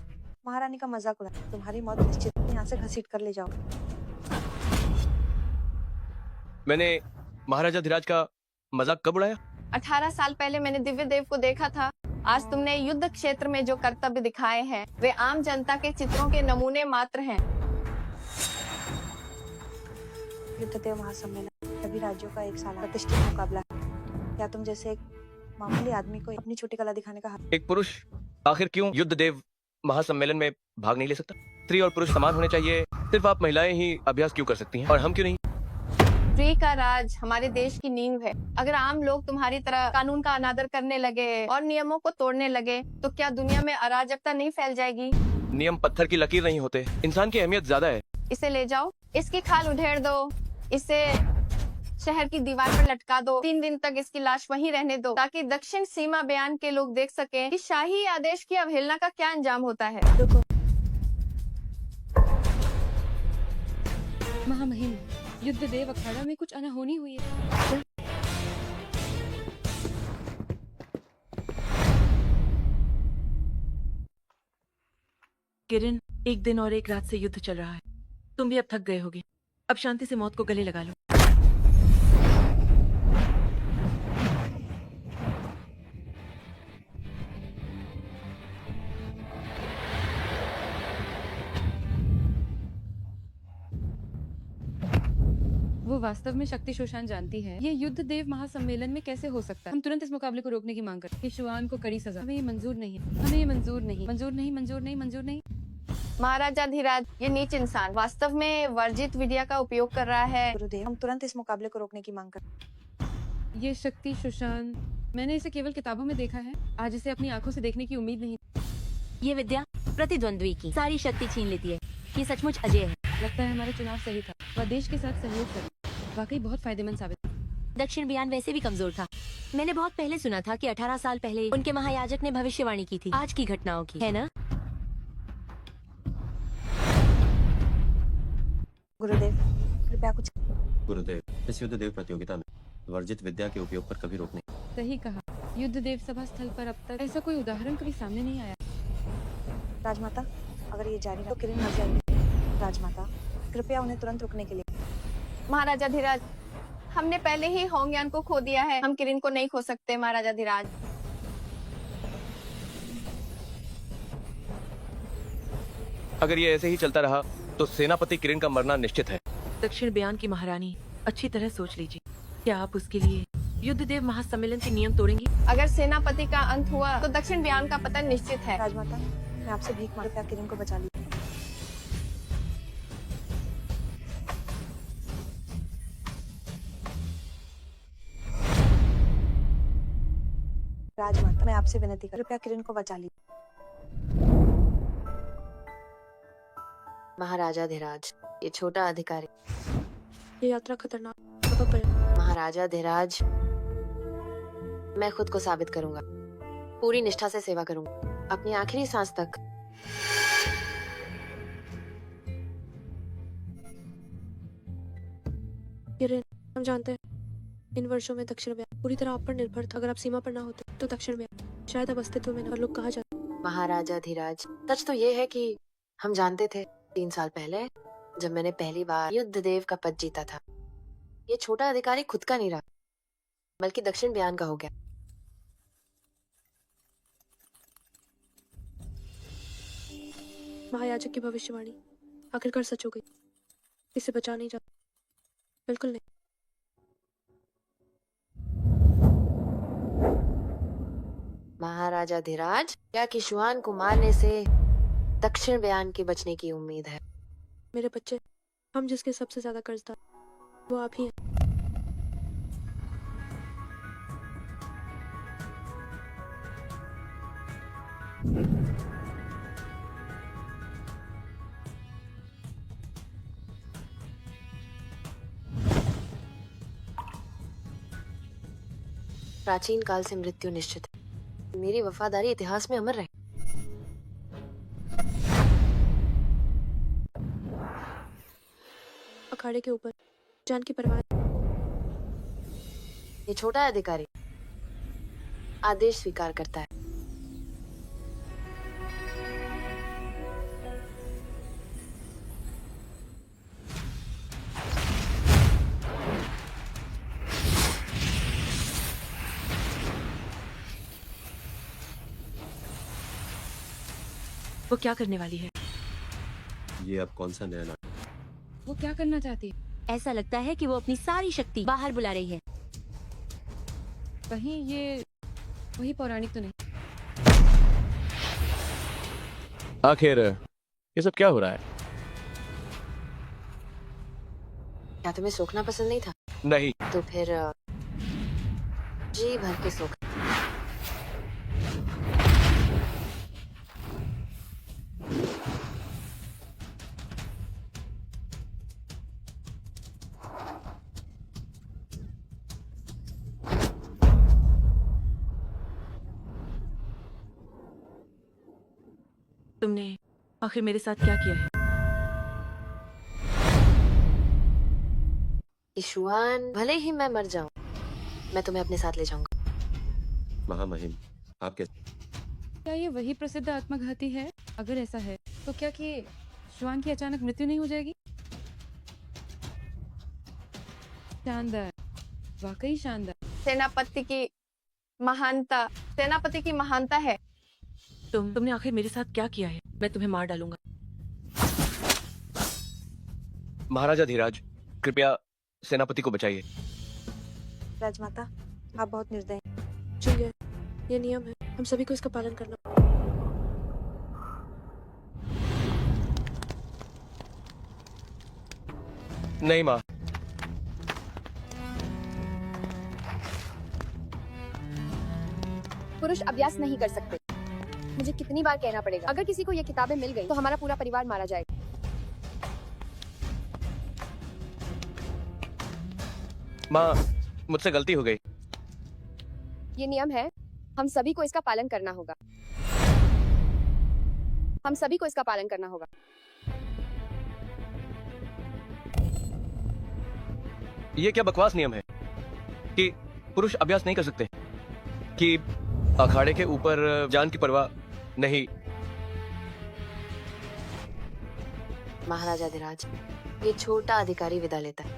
महारानी का मजाक उड़ा। तुम्हारी मौत निश्चित। यहाँ से घसीट कर ले जाओ। मैंने महाराजा धीराज का मजाक कब उड़ाया? 18 साल पहले मैंने दिव्य देव को देखा था। आज तुमने युद्ध क्षेत्र में जो कर्तव्य दिखाए हैं वे आम जनता के चित्रों के नमूने मात्र हैं। युद्ध देव महासम्मेलन सभी राज्यों का एक साल प्रतिष्ठित मुकाबला है। क्या तुम जैसे एक मामूली आदमी को अपनी छोटी कला दिखाने का हक? एक पुरुष आखिर क्यों युद्ध देव महासम्मेलन में भाग नहीं ले सकता? स्त्री और पुरुष समान होने चाहिए। सिर्फ आप महिलाएं ही अभ्यास क्यों कर सकती हैं और हम क्यों नहीं? स्त्री का राज हमारे देश की नींव है। अगर आम लोग तुम्हारी तरह कानून का अनादर करने लगे और नियमों को तोड़ने लगे तो क्या दुनिया में अराजकता नहीं फैल जाएगी? नियम पत्थर की लकीर नहीं होते, इंसान की अहमियत ज्यादा है। इसे ले जाओ, इसकी खाल उधेड़ दो, इसे शहर की दीवार पर लटका दो, 3 दिन तक इसकी लाश वहीं रहने दो, ताकि दक्षिण सीमा बयान के लोग देख सकें कि शाही आदेश की अवहेलना का क्या अंजाम होता है। रुको, महामहिम, युद्ध देव अखाड़ा में कुछ अनहोनी हुई है। किरण, एक दिन और एक रात से युद्ध चल रहा है। तुम भी अब थक गए होगे। अब शांति से मौत को गले लगा लो। वो वास्तव में शक्ति शोषान जानती है। ये युद्ध देव महासम्मेलन में कैसे हो सकता है? हम तुरंत इस मुकाबले को रोकने की मांग करते हैं। शिवान को कड़ी सजा। हमें ये मंजूर नहीं है। हमें ये मंजूर नहीं, मंजूर नहीं, मंजूर नहीं, मंजूर नहीं। महाराजा धीराज, ये नीच इंसान वास्तव में वर्जित विद्या का उपयोग कर रहा है। गुरुदेव, हम तुरंत इस मुकाबले को रोकने की मांग करते हैं। ये शक्ति शोषान, मैंने इसे केवल किताबों में देखा है। आज इसे अपनी आंखों से देखने की उम्मीद नहीं। ये विद्या प्रतिद्वंद्वी की सारी शक्ति छीन लेती है। ये सचमुच अजय है। लगता है हमारा चुनाव सही था। वह देश के साथ सहयोग करे, वाकई बहुत फायदेमंद साबित। दक्षिण बयान वैसे भी कमजोर था। मैंने बहुत पहले सुना था कि 18 साल पहले उनके महायाजक ने भविष्यवाणी की थी आज की घटनाओं की, है ना? गुरुदेव, कृपया कुछ। गुरुदेव, इस युद्ध देव प्रतियोगिता में वर्जित विद्या के उपयोग पर कभी रोक नहीं। सही कहा। युद्ध देव सभा स्थल पर अब तक ऐसा कोई उदाहरण कभी सामने नहीं आया। राजमाता, अगर ये जारी रहा तो किरण मर जाएगी। राजमाता, कृपया उन्हें तुरंत रुकने के लिए। महाराजा धीराज, हमने पहले ही होंगयान को खो दिया है। हम किरण को नहीं खो सकते महाराजा धीराज। अगर ये ऐसे ही चलता रहा तो सेनापति किरण का मरना निश्चित है। दक्षिण बयान की महारानी, अच्छी तरह सोच लीजिए। क्या आप उसके लिए युद्ध देव महासम्मेलन के नियम तोड़ेंगी? अगर सेनापति का अंत हुआ तो दक्षिण बयान का पतन निश्चित है। राजमाता, मैं आपसे भीख मांगती हूं, किरण को बचा लीजिए। राजमाता, मैं आपसे विनती कर, कृपया किरण को बचा लीजिए। महाराजा धीराज, ये छोटा अधिकारी। ये यात्रा खतरनाक सफर पर। महाराजा धीराज, मैं खुद को साबित करूंगा। पूरी निष्ठा से सेवा करूंगा, अपनी आखिरी सांस तक। किरण, हम जानते हैं इन वर्षों में दक्षिण बयान पूरी तरह आप पर निर्भर था। अगर आप सीमा पर ना होते तो दक्षिण बयान शायद अब अस्तित्व में न, और लोग कहा जाते। महाराजा धीराज, सच तो ये है कि हम जानते थे 3 साल पहले जब मैंने पहली बार युद्ध देव का पद जीता था, ये छोटा अधिकारी खुद का नहीं रहा बल्कि दक्षिण बयान का हो गया। महायाजक की भविष्यवाणी आखिरकार सच हो गई। इसे बचा नहीं जाता, बिल्कुल नहीं। महाराजा धीराज, क्या किशुआन को मारने से दक्षिण बयान के बचने की उम्मीद है? मेरे बच्चे, हम जिसके सबसे ज्यादा कर्जदार वो आप ही हैं। प्राचीन काल से मृत्यु निश्चित है। मेरी वफादारी इतिहास में अमर रहे। अखाड़े के ऊपर जान की परवाह। ये छोटा अधिकारी आदेश स्वीकार करता है। वो क्या करने वाली है? ये अब कौन सा नया नाटक? वो क्या करना चाहती है? ऐसा लगता है कि वो अपनी सारी शक्ति बाहर बुला रही है। कहीं ये वही पौराणिक तो नहीं? आखिर ये सब क्या हो रहा है? क्या तुम्हें सोखना पसंद नहीं था? नहीं। तो फिर जी भर के सोख। तुमने आखिर मेरे साथ क्या किया है? ईशुआन, भले ही मैं मर जाऊं, मैं तुम्हें अपने साथ ले जाऊंगा। महामहिम, आप कैसे? क्या ये वही प्रसिद्ध आत्मघाती है? अगर ऐसा है तो क्या कि श्वान की अचानक मृत्यु नहीं हो जाएगी? शानदार, वाकई शानदार। सेनापति की महानता है। तुमने आखिर मेरे साथ क्या किया है? मैं तुम्हें मार डालूंगा। महाराजा धीराज, कृपया सेनापति को बचाइए। राजमाता, आप बहुत निर्दयी हैं। जूलियट, ये नियम है, हम सभी को इसका पालन करना। नहीं माँ, पुरुष अभ्यास नहीं कर सकते। मुझे कितनी बार कहना पड़ेगा, अगर किसी को ये किताबें मिल गई तो हमारा पूरा परिवार मारा जाएगा। माँ, मुझसे गलती हो गई। ये नियम है, हम सभी को इसका पालन करना होगा। हम सभी को इसका पालन करना होगा। ये क्या बकवास नियम है कि पुरुष अभ्यास नहीं कर सकते, कि अखाड़े के ऊपर जान की परवाह नहीं। महाराजा धीराज, ये छोटा अधिकारी विदा लेता है।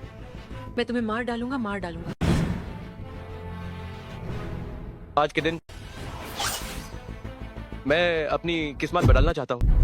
मैं तुम्हें मार डालूंगा, मार डालूंगा। आज के दिन मैं अपनी किस्मत बदलना चाहता हूँ।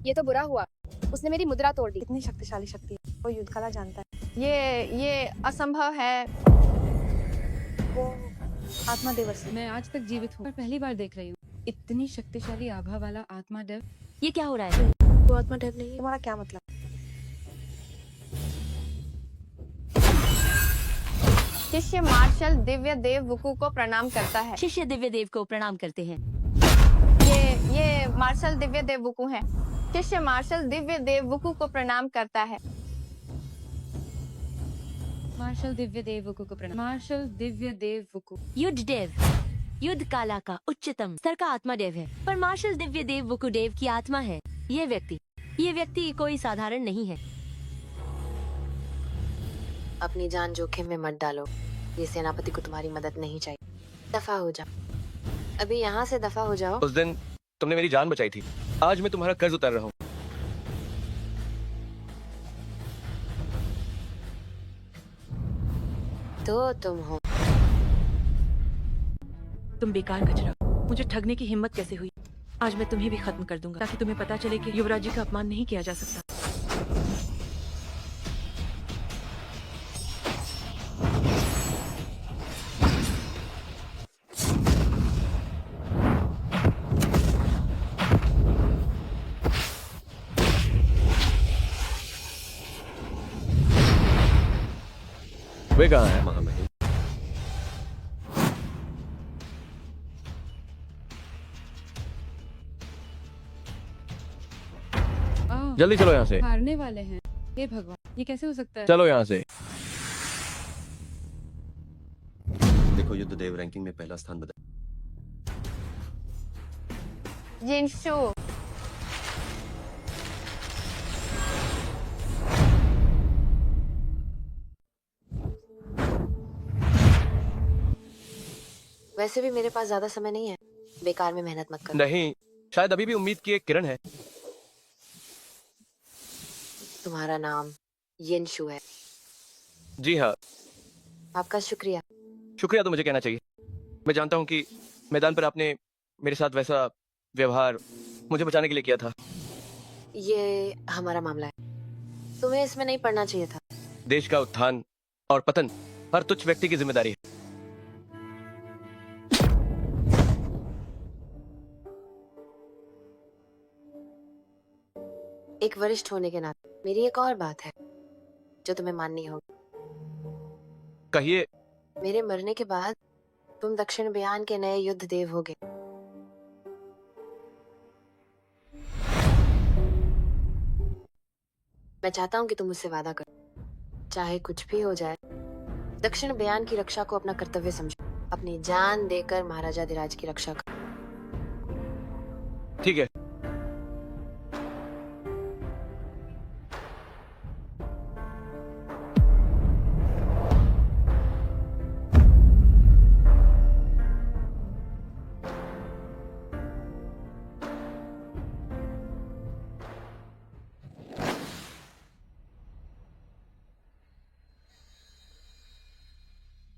ये तो बुरा हुआ, उसने मेरी मुद्रा तोड़ दी। कितनी शक्तिशाली शक्ति है, वो युद्ध कला जानता है। ये असंभव है। वो आत्मा देवर से। मैं आज तक जीवित हूँ पर पहली बार देख रही हूँ इतनी शक्तिशाली आभा वाला आत्मा देव। ये क्या हो रहा है? वो आत्मा डेव नहीं है। तुम्हारा क्या मतलब? शिष्य मार्शल दिव्य देव वुकू को प्रणाम करता है। शिष्य दिव्य देव को प्रणाम करते हैं। ये मार्शल दिव्य देव वुकू है। शिष्य मार्शल दिव्य देव वुकू को प्रणाम करता है। मार्शल दिव्य देव वुकू को प्रणाम। मार्शल दिव्य देव वुकू। युद्ध देव, युद्ध काला का उच्चतम स्तर का आत्मा देव है, पर मार्शल दिव्य देव वुकू देव की आत्मा है। ये व्यक्ति कोई साधारण नहीं है। अपनी जान जोखिम में मत डालो। ये सेनापति को तुम्हारी मदद नहीं चाहिए। दफा हो जाओ, अभी यहाँ से दफा हो जाओ। उस दिन तुमने मेरी जान बचाई थी, आज मैं तुम्हारा कर्ज उतार रहा हूँ। तो तुम हो। तुम बेकार कचरा, मुझे ठगने की हिम्मत कैसे हुई? आज मैं तुम्हें भी खत्म कर दूंगा, ताकि तुम्हें पता चले कि युवराज जी का अपमान नहीं किया जा सकता। वे कहाँ है? महामहिम, जल्दी चलो यहाँ से। हारने वाले हैं। हे भगवान, ये कैसे हो सकता है? चलो यहाँ से। देखो युद्ध देव रैंकिंग में पहला स्थान बदल। जिनशु, वैसे भी मेरे पास ज्यादा समय नहीं है, बेकार में मेहनत मत करो। नहीं, शायद अभी भी उम्मीद की एक किरण है। तुम्हारा नाम येनशु है। जी हाँ। आपका शुक्रिया। शुक्रिया तो मुझे कहना चाहिए। मैं जानता हूँ कि मैदान पर आपने मेरे साथ वैसा व्यवहार मुझे बचाने के लिए किया था। ये हमारा मामला है, तुम्हें इसमें नहीं पढ़ना चाहिए था। देश का उत्थान और पतन हर तुच्छ व्यक्ति की जिम्मेदारी है। एक वरिष्ठ होने के नाते मेरी एक और बात है जो तुम्हें माननी होगी। कहिए। मेरे मरने के बाद तुम दक्षिण बयान के नए युद्ध देव होगे। मैं चाहता हूं कि तुम मुझसे वादा करो, चाहे कुछ भी हो जाए, दक्षिण बयान की रक्षा को अपना कर्तव्य समझो, अपनी जान देकर महाराजा धीराज की रक्षा करो। ठीक है।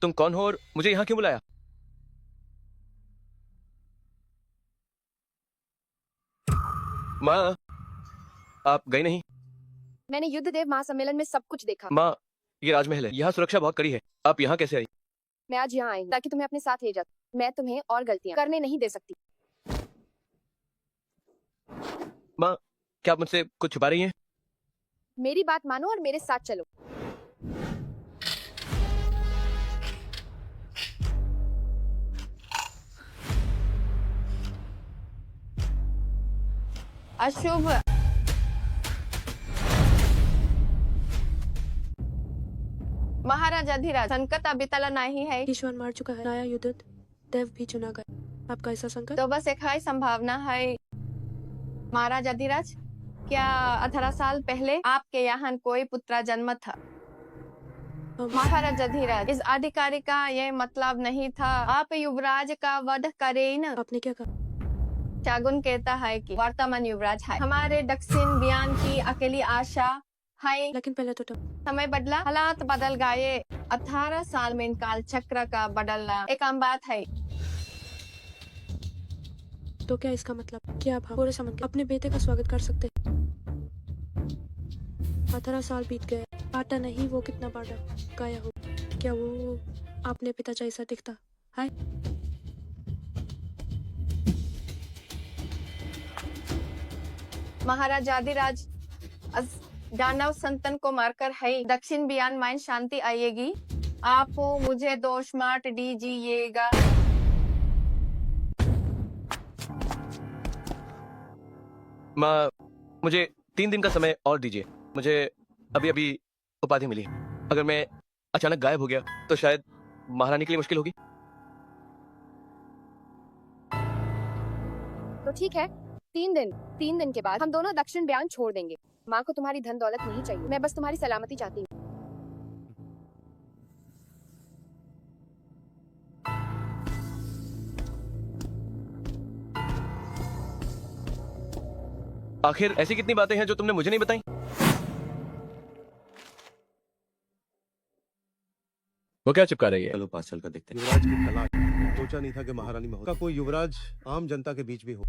तुम कौन हो और मुझे यहाँ क्यों बुलाया? माँ, आप गई नहीं? मैंने युद्ध देव महासम्मेलन में सब कुछ देखा। माँ, ये राजमहल है, यहाँ सुरक्षा बहुत कड़ी है, आप यहाँ कैसे आई? मैं आज यहाँ आई ताकि तुम्हें अपने साथ ले जा। मैं तुम्हें और गलतियाँ करने नहीं दे सकती। माँ, क्या आप मुझसे कुछ छुपा रही हैं? मेरी बात मानो और मेरे साथ चलो। अशुभ। महाराजा धीराज, संकट अभी टला नहीं है। ईश्वर मार चुका है, नया युद्ध देव भी चुना गया। आपका ऐसा संकट? तो बस एक ही संभावना है महाराजा धीराज। क्या 18 साल पहले आपके यहाँ कोई पुत्र जन्म था? महाराजा धीराज, इस अधिकारी का ये मतलब नहीं था आप युवराज का वध करें न। आपने क्या कहा? शागुन कहता है कि वर्तमान युवराज है हमारे दक्षिण बयान की अकेली आशा है। लेकिन पहले तो समय बदला, हालात बदल गए। 18 साल में इन काल चक्र का बदलना एक आम बात है। तो क्या इसका मतलब कि आप पूरे समझ के अपने बेटे का स्वागत कर सकते हैं? 18 साल बीत गए, आटा नहीं वो कितना बाटा गाया हो। क्या वो अपने पिता जैसा दिखता है? महाराजा धीराज, दानव संतन को मारकर है दक्षिण बयान में शांति आएगी। आप मुझे दोष मार दीजिएगा। माँ, मुझे 3 दिन का समय और दीजिए। मुझे अभी अभी उपाधि मिली। अगर मैं अचानक गायब हो गया तो शायद महारानी के लिए मुश्किल होगी। तो ठीक है, 3 दिन के बाद हम दोनों दक्षिण बयान छोड़ देंगे। माँ को तुम्हारी धन दौलत नहीं चाहिए, मैं बस तुम्हारी सलामती चाहती हूँ। आखिर ऐसी कितनी बातें हैं जो तुमने मुझे नहीं बताई? वो क्या चिपका रही है? चलो पास चल कर देखते हैं। युवराज की तलाश। सोचा नहीं था कि महारानी महोदय का कोई युवराज आम जनता के बीच भी हो।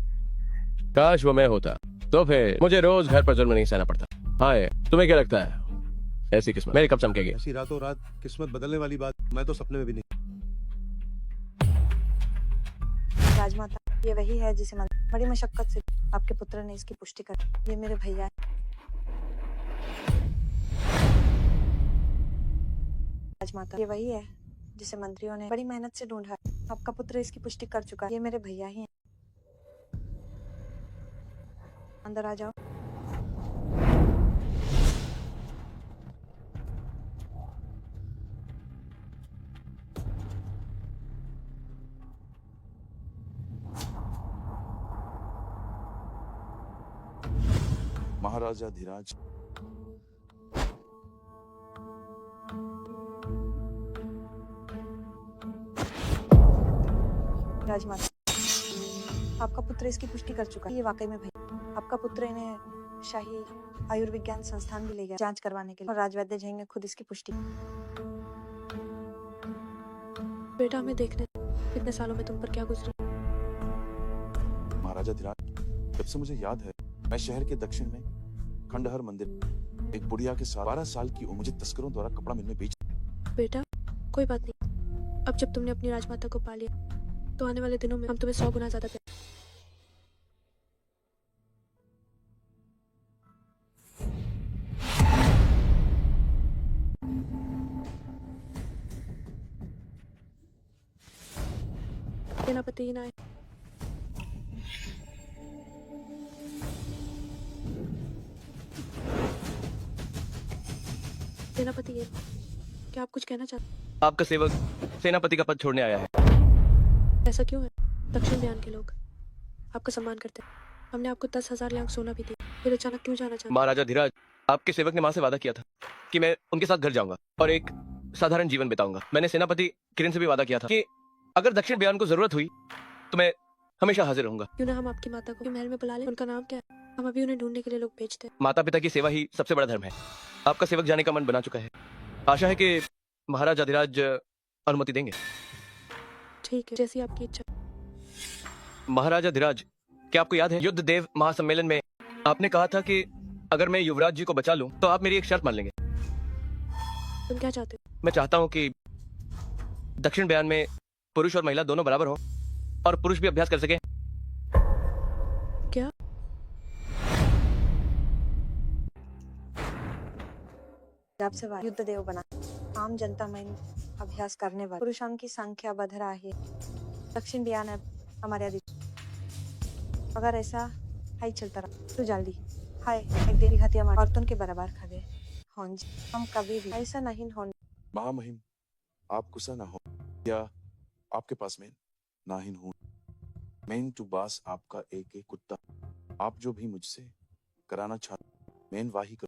काश वो मैं होता तो फिर मुझे रोज घर पर जुल्म नहीं सहना पड़ता। हाय, तुम्हें क्या लगता है ऐसी किस्मत मेरी कब चमकेगी? ऐसी रातों रात किस्मत बदलने वाली बात मैं तो सपने में भी नहीं। राजमाता, ये वही है जिसे बड़ी मशक्कत से आपके पुत्र ने इसकी पुष्टि कर। ये मेरे भैया हैं। राजमाता, ये वही है जिसे मंत्रियों ने बड़ी मेहनत से ढूंढा। आपका पुत्र इसकी पुष्टि कर चुका है। ये मेरे भैया ही हैं। अंदर आ जाओ। महाराजा धीराज, राजमाता, आपका पुत्र इसकी पुष्टि कर चुका है। ये वाकई में भैया। आपका पुत्र इन्हें शाही आयुर्विज्ञान संस्थान भी ले गया जांच करवाने के लिए, और राजवैद्य जी ने खुद इसकी पुष्टि। बेटा, हमें देखने इतने सालों में तुम पर क्या गुजरी। महाराजा धीराज, जब से मुझे याद है मैं शहर के दक्षिण में खंडहर मंदिर एक बुढ़िया के साथ 12 साल की उम्र मुझे तस्करों द्वारा कपड़ा मिल में बेच। बेटा, कोई बात नहीं। अब जब तुमने अपनी राजमाता को पा लिया तो आने वाले दिनों में हम तुम्हें 100 गुना ज्यादा प्यार। सेनापति ही ना आए। सेनापति ये क्या आप कुछ कहना चाहते आपका सेवक सेनापति का पद छोड़ने आया है। हैं? ऐसा क्यों है? दक्षिण बयान के लोग आपका सम्मान करते हैं। हमने आपको 10,000 लाख सोना भी दिया, फिर अचानक क्यों जाना चाहते महाराजा धीराज, आपके सेवक ने मां से वादा किया था कि मैं उनके साथ घर जाऊंगा और एक साधारण जीवन बिताऊंगा। मैंने सेनापति किरण से भी वादा किया था कि अगर दक्षिण बयान को जरूरत हुई तो मैं हमेशा हाजिर रहूंगा। क्यों ना हम आपकी माता को महल में बुला लें? उनका नाम क्या है? हम अभी उन्हें ढूंढने के लिए लोग भेजते हैं। माता पिता की सेवा ही सबसे बड़ा धर्म है। आपका सेवक जाने का मन बना चुका है। आशा है कि महाराजा धीराज अनुमति देंगे। ठीक है, जैसी आपकी इच्छा। महाराजा धीराज, क्या आपको याद है युद्ध देव महासम्मेलन में आपने कहा था कि अगर मैं युवराज जी को बचा लूं तो आप मेरी एक शर्त मान लेंगे? तुम क्या चाहते हो? मैं चाहता हूं कि दक्षिण बयान में पुरुष और महिला दोनों बराबर हो और पुरुष भी अभ्यास कर सके। क्या? आपसे युद्ध देव बना आम जनता में अभ्यास करने वाले पुरुषों की संख्या बढ़ रहा है। दक्षिण बयान है हमारे अधिक। अगर ऐसा हाई चलता रहा तो जल्दी हाय एक देरी घाती हमारे औरतों के बराबर खड़े हों। हम कभी भी ऐसा नहीं होने। महामहिम, आप गुस्सा ना हो या आपके पास मैं नाहिन हूँ। मैं टू बास आपका एक कुत्ता। आप जो भी मुझसे कराना चाहते मैं वाही कर।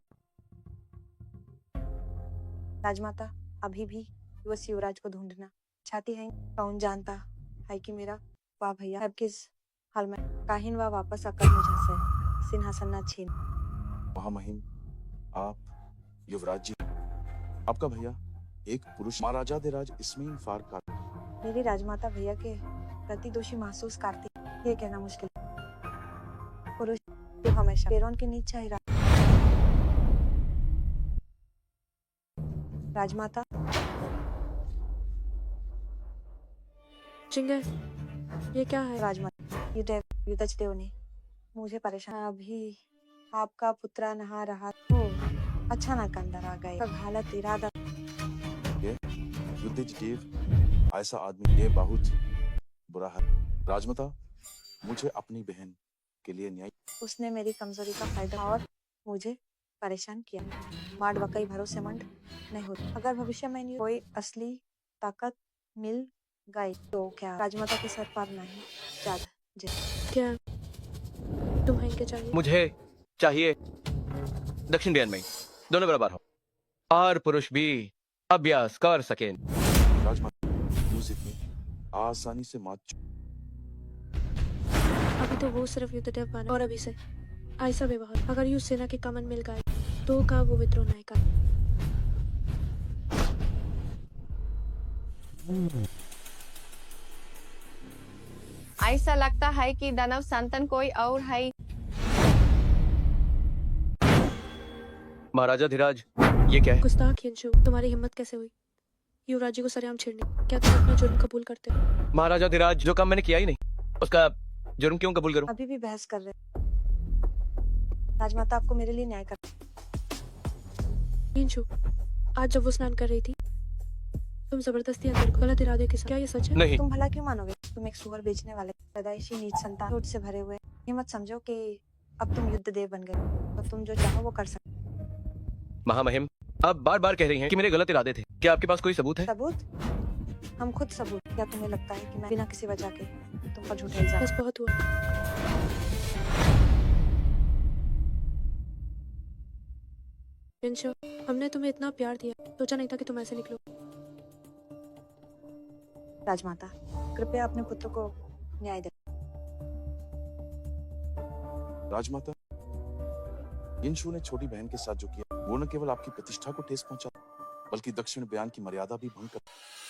राजमाता अभी भी युवस युवराज को ढूंढना चाहती है। कौन जानता है कि मेरा वाह भैया अब किस हाल में काहिन वा वापस आकर मुझे से सिंहासन न छीन। महामहिम, आप युवराज जी, आपका भैया एक पुरुष महाराजा धीराज इसमें फार का। मेरी राजमाता भैया के प्रति दोषी महसूस करती, ये कहना मुश्किल। पुरुष जो हमेशा पैरों के नीचे ही रहा। राजमाता चिंगे, ये क्या है? राजमाता युद्धज देव ने मुझे परेशान। अभी आपका पुत्र नहा रहा तो अच्छा ना कंदर आ गए। हालत इरादा युद्धज देव ऐसा आदमी ये बहुत बुरा है। राजमाता, मुझे अपनी बहन के लिए न्याय। उसने मेरी कमजोरी का फायदा और मुझे परेशान किया। मार्ड वाकई भरोसेमंद नहीं होती। अगर भविष्य में कोई असली ताकत मिल गई तो क्या राजमाता के सर पर नहीं ज्यादा। क्या तुम्हें इनके चाहिए? मुझे चाहिए दक्षिण बयान में दोनों बराबर हो और पुरुष भी अभ्यास कर सके। राजमाता, म्यूजिक में आसानी से मात। अभी तो वो सिर्फ युद्ध देव बना और अभी से ऐसा व्यवहार। अगर युद्ध सेना के कमन मिल गए तो का वो विद्रोह नहीं कर। ऐसा लगता है कि दानव संतान कोई और है। महाराजा धीराज, ये क्या है? गुस्ताख यंशु, तुम्हारी हिम्मत कैसे हुई युवराज जी को सरेआम छेड़ने? क्या तुम अपना जुर्म कबूल करते हो? महाराजा धीराज, जो काम मैंने किया ही नहीं उसका जुर्म क्यों कबूल करूं? अभी भी बहस कर रहे। राजमाता आपको मेरे लिए न्याय कर। यंशु, आज जब वो स्नान कर रही थी तुम जबरदस्ती अंदर गलत इरादे के साथ, क्या ये सच है? नहीं। तुम भला क्यों मानोगे? तुम एक सुअर बेचने वाले पैदाइशी नीच संतान झूठ से भरे हुए। ये मत समझो कि अब तुम युद्ध देव बन गए तो तुम जो चाहो वो कर सकते। महामहिम, आप बार बार कह रही हैं कि मेरे गलत इरादे थे। क्या आपके पास कोई सबूत है? सबूत? हम खुद सबूत। क्या तुम्हें लगता है कि मैं बिना किसी वजह के तुम पर झूठे इल्जाम? बस बहुत हुआ। यंशु, हमने तुम्हें इतना प्यार दिया, सोचा नहीं था कि तुम ऐसे निकलो। राजमाता, कृपया अपने पुत्र को न्याय दे। राजमाता, यिनशु ने छोटी बहन के साथ जो किया वो न केवल आपकी प्रतिष्ठा को ठेस पहुंचा बल्कि दक्षिण बयान की मर्यादा भी भंग कर।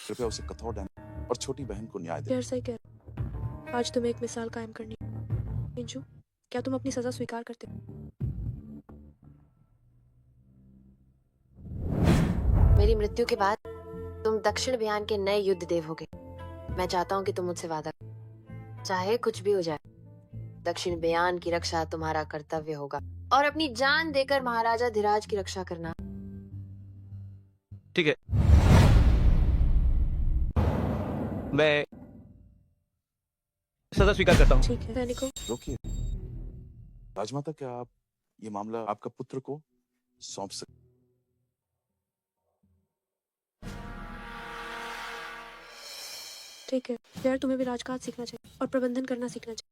कृपया उसे कठोर दंड और छोटी बहन को न्याय दे। यार सही कह, आज तुम्हें एक मिसाल कायम करनी। यंशु, क्या तुम अपनी सजा स्वीकार करते हो? मेरी मृत्यु के बाद तुम दक्षिण बयान के नए युद्ध देव होगे। मैं चाहता हूँ कि तुम मुझसे वादा करो, चाहे कुछ भी हो जाए दक्षिण बयान की रक्षा तुम्हारा कर्तव्य होगा और अपनी जान देकर महाराजा धीराज की रक्षा करना। ठीक है, मैं सजा स्वीकार करता हूँ। ठीक है सैनिकों, रोकिए राजमाता, क्या आप ये मामला आपका पुत्र को सौंप सकते? ठीक है यार, तुम्हें भी राजकाज सीखना चाहिए और प्रबंधन करना सीखना चाहिए।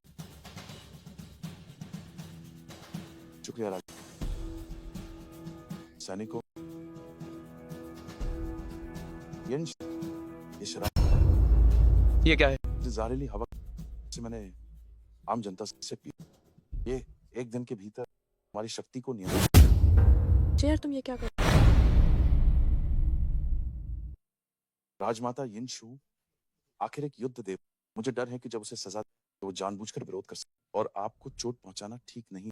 शुक्रिया राज। सैनिकों, ये शराब ये क्या है? जहरीली हवा से मैंने आम जनता से पी। ये एक दिन के भीतर हमारी शक्ति को नियंत्रित। यार तुम ये क्या कर? राजमाता यिनशु आखिर एक युद्ध देव। मुझे डर है कि जब उसे सजा तो वो जानबूझकर विरोध कर सकता और आपको चोट पहुंचाना ठीक नहीं।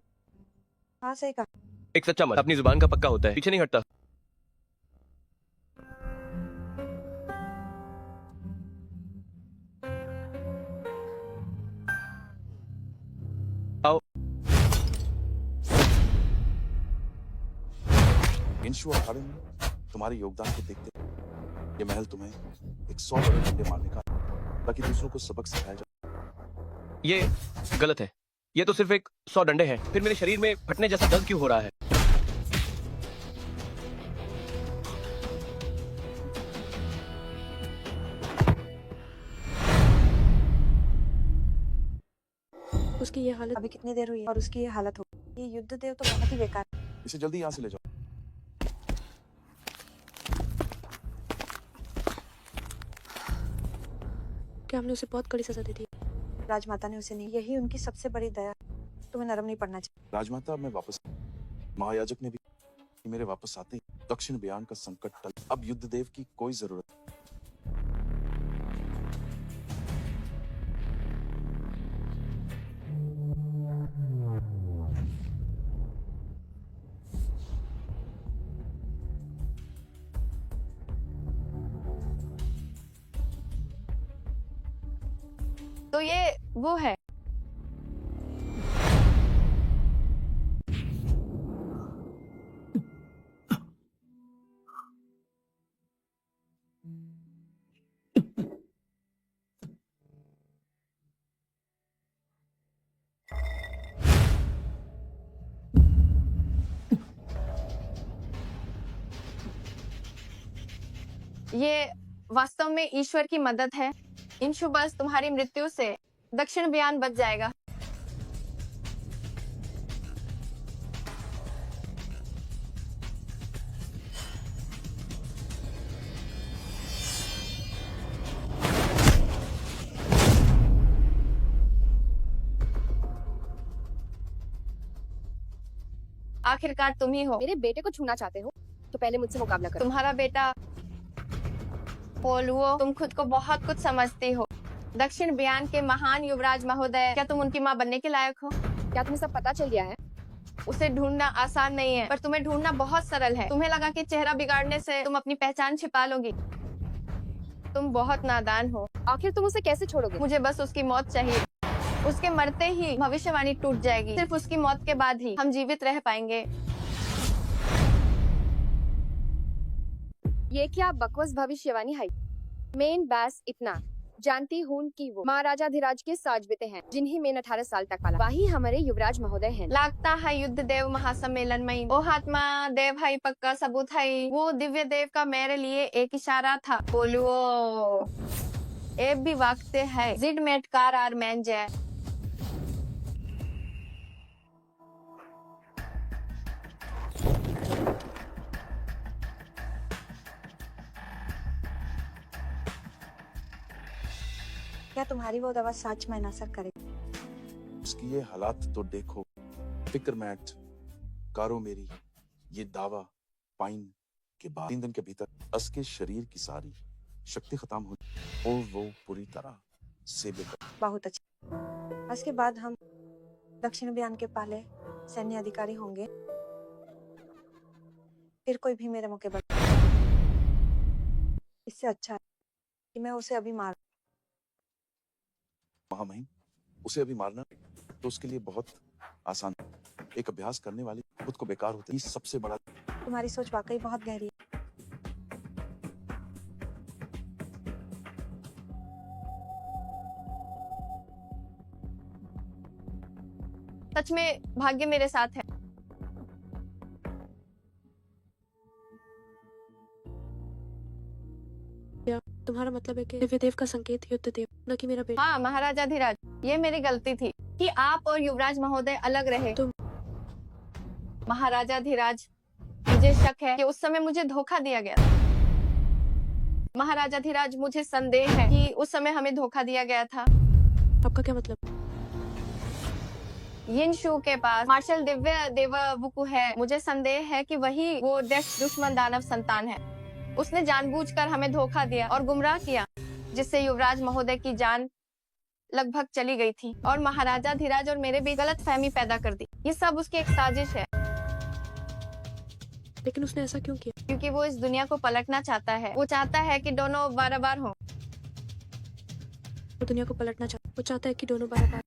हाँ सही कहा। एक सच्चा मर्द अपनी जुबान का पक्का होता है, पीछे नहीं हटता। आओ। यिनशु अखाड़े में तुम्हारे योगदान को देखते ये महल तुम्हें एक 100 बड़े डंडे मारने का, ताकि दूसरों को सबक सिखाया जाए। ये गलत है। ये तो सिर्फ एक 100 डंडे हैं, फिर मेरे शरीर में फटने जैसा दर्द क्यों हो रहा है? उसकी ये हालत अभी कितनी देर हुई है और उसकी ये हालत हो। ये युद्ध देव तो बहुत ही बेकार है। इसे जल्दी यहाँ से ले जाओ। क्या हमने उसे बहुत कड़ी सजा दे दी? राजमाता ने उसे नहीं, यही उनकी सबसे बड़ी दया। तुम्हें नरम नहीं पड़ना चाहिए। राजमाता, अब मैं वापस। महायाजक ने भी मेरे वापस आते ही दक्षिण बयान का संकट टल। अब युद्ध देव की कोई जरूरत नहीं। तो ये वो है। ये वास्तव में ईश्वर की मदद है। इन बस तुम्हारी मृत्यु से दक्षिण बयान बच जाएगा। आखिरकार तुम ही हो। मेरे बेटे को छूना चाहते हो तो पहले मुझसे मुकाबला करो। तुम्हारा बेटा पोलुओ, तुम खुद को बहुत कुछ समझती हो। दक्षिण बयान के महान युवराज महोदय, क्या तुम उनकी माँ बनने के लायक हो? क्या तुम्हें सब पता चल गया है? उसे ढूंढना आसान नहीं है, पर तुम्हें ढूंढना बहुत सरल है। तुम्हें लगा कि चेहरा बिगाड़ने से तुम अपनी पहचान छिपा लोगी। तुम बहुत नादान हो। आखिर तुम उसे कैसे छोड़ोगे? मुझे बस उसकी मौत चाहिए। उसके मरते ही भविष्यवाणी टूट जाएगी। सिर्फ उसकी मौत के बाद ही हम जीवित रह पाएंगे। ये क्या बकवास भविष्यवाणी है? मेन बास इतना जानती हूँ कि वो महाराजाधिराज के साज बेटे हैं, जिन्हें मैंने 18 साल तक पाला। वही हमारे युवराज महोदय हैं। लगता है युद्ध देव महासम्मेलन में वो आत्मा देव है, पक्का सबूत है। वो दिव्य देव का मेरे लिए एक इशारा था। बोलो ए भी वक्त है जिड मेट कार आर मैन जय। क्या तुम्हारी वो दवा सच में असर करेगी? उसकी ये हालात तो देखो। फिक्र मैट कारो मेरी ये दावा पाइन के बाद 3 दिन के भीतर उसके शरीर की सारी शक्ति खत्म हो और वो पूरी तरह से बेकार। बहुत अच्छा। इसके बाद हम दक्षिण बयान के पहले सैन्य अधिकारी होंगे। फिर कोई भी मेरे मौके पर। इससे अच्छा है कि मैं उसे अभी मार। महामहिम, उसे अभी मारना तो उसके लिए बहुत आसान। एक अभ्यास करने वाले खुद को बेकार होते ही सबसे बड़ा। तुम्हारी सोच वाकई बहुत गहरी है। सच में भाग्य मेरे साथ है। तुम्हारा मतलब है कि दिव्यदेव का संकेत युद्ध देव, न कि मेरा बेटा। हाँ महाराजा धीराज, ये मेरी गलती थी कि आप और युवराज महोदय अलग रहे। महाराजा धीराज, मुझे शक है कि उस समय मुझे धोखा दिया गया। महाराजा धीराज, मुझे संदेह है कि उस समय हमें धोखा दिया गया था। आपका क्या मतलब? यिनशु के पास मार्शल दिव्य देव वुकू है। मुझे संदेह है कि वही वो दुश्मन दानव संतान है। उसने जानबूझकर हमें धोखा दिया और गुमराह किया, जिससे युवराज महोदय की जान लगभग चली गई थी और महाराजा धीराज और मेरे बीच गलतफहमी पैदा कर दी। ये सब उसकी एक साजिश है। लेकिन उसने ऐसा क्यों किया? क्योंकि वो इस दुनिया को पलटना चाहता है। वो चाहता है कि दोनों बार हो। वो दुनिया को पलटना चाहता, वो चाहता है कि दोनों बार।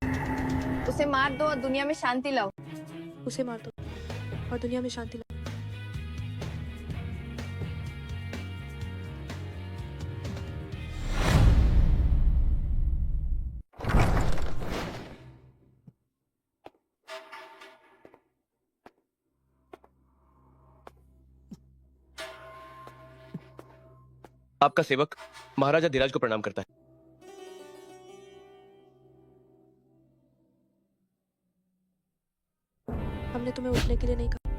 उसे मार दो और दुनिया में शांति लाओ। उसे मार दो और दुनिया में शांति लाओ। आपका सेवक महाराजा धीराज को प्रणाम करता है। हमने तुम्हें उठने के लिए नहीं कहा।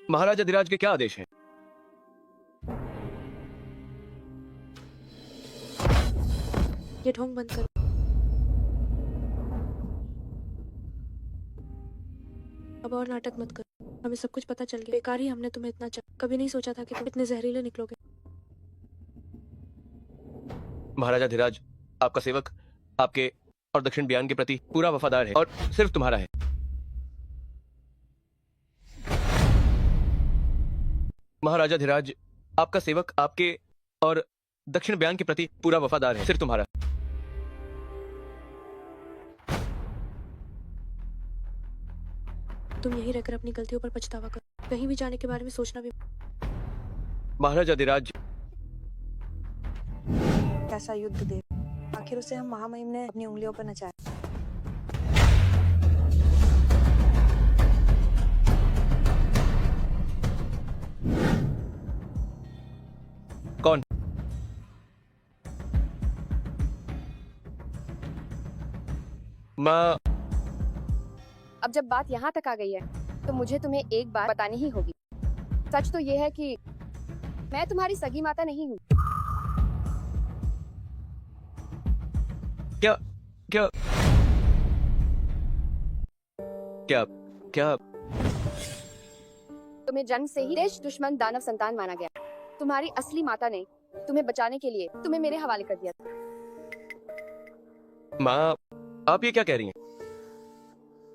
महाराजा धीराज के क्या आदेश हैं? ये ढोंग बंद करो। अब और नाटक मत करो। हमें सब कुछ पता चल गया। बेकार ही हमने तुम्हें इतना चाहा। कभी नहीं सोचा था कि तुम इतने जहरीले निकलोगे। महाराजा धीराज, आपका सेवक आपके और दक्षिण ब्यान के प्रति पूरा वफादार है और सिर्फ तुम्हारा है। महाराजा धीराज, आपका सेवक आपके और दक्षिण ब्यान के प्रति पूरा वफादार है, सिर्फ तुम्हारा। तुम यहीं रहकर अपनी गलतियों पर पछतावा करो। कहीं भी जाने के बारे में सोचना भी। महाराजा धीराज, कैसा युद्ध देव, आखिर उसे हम महामहिम ने अपनी उंगलियों पर नचाया। कौन? माँ, अब जब बात यहाँ तक आ गई है तो मुझे तुम्हें एक बात बतानी ही होगी। सच तो ये है कि मैं तुम्हारी सगी माता नहीं हूँ। क्या क्या क्या क्या तुम्हें जन्म से ही देश दुश्मन दानव संतान माना गया। तुम्हारी असली माता ने तुम्हें बचाने के लिए तुम्हें मेरे हवाले कर दिया था। माँ, आप ये क्या कह रही हैं?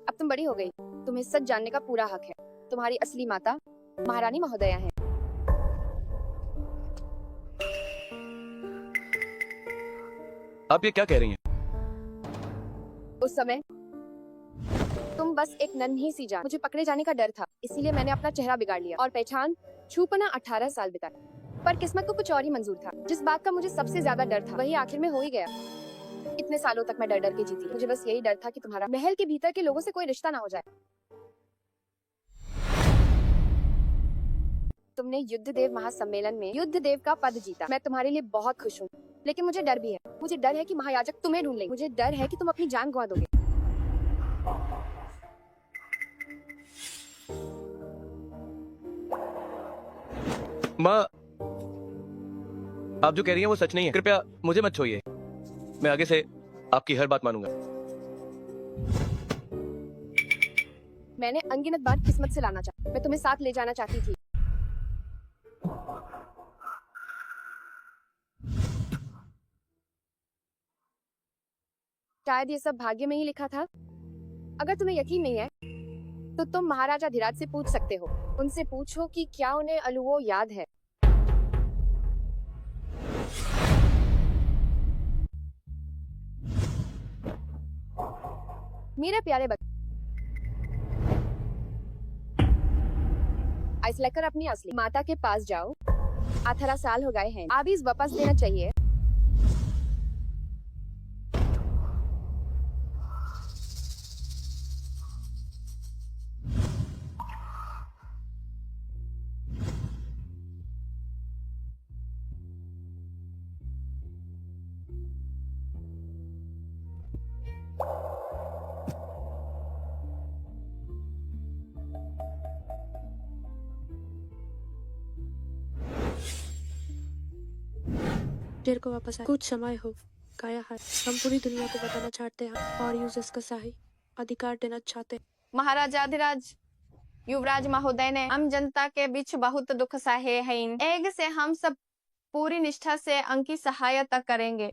अब तुम बड़ी हो गई, तुम्हें सच जानने का पूरा हक है। तुम्हारी असली माता महारानी महोदया है। आप ये क्या कह रही हैं? उस समय तुम बस एक नन्ही सी जान। मुझे पकड़े जाने का डर था, इसीलिए मैंने अपना चेहरा बिगाड़ लिया और पहचान छुपना 18 साल बिताए। पर किस्मत को कुछ और ही मंजूर था। जिस बात का मुझे सबसे ज्यादा डर था वही आखिर में हो ही गया। इतने सालों तक मैं डर डर के जीती। मुझे बस यही डर था कि तुम्हारा महल के भीतर के लोगों से कोई रिश्ता ना हो जाए। तुमने युद्ध देव महासम्मेलन में युद्ध देव का पद जीता। मैं तुम्हारे लिए बहुत खुश हूँ, लेकिन मुझे डर भी है। मुझे डर है कि महायाजक तुम्हें ढूंढ लेंगे। मुझे डर है कि तुम अपनी जान गंवा दोगे। माँ, आप जो कह रही हैं वो सच नहीं है। कृपया मुझे मत छोड़िए। मैं आगे से आपकी हर बात मानूंगा। मैंने अनगिनत बार किस्मत से लाना चाहा। मैं तुम्हें साथ ले जाना चाहती थी। शायद ये सब भाग्य में ही लिखा था। अगर तुम्हें यकीन नहीं है तो तुम महाराजा धीराज से पूछ सकते हो। उनसे पूछो कि क्या उन्हें अलुओ याद है। मेरे प्यारे बच्चे, आइस लेकर अपनी असली माता के पास जाओ। 18 साल हो गए हैं, आबीज वापस देना चाहिए। शेर को वापस आए। कुछ समय हो गया है, हम पूरी दुनिया को बताना चाहते हैं और यूजर्स का सही अधिकार देना चाहते हैं। महाराजाधिराज युवराज महोदय ने आम जनता के बीच बहुत दुख सहे हैं। एक से हम सब पूरी निष्ठा से उनकी सहायता करेंगे।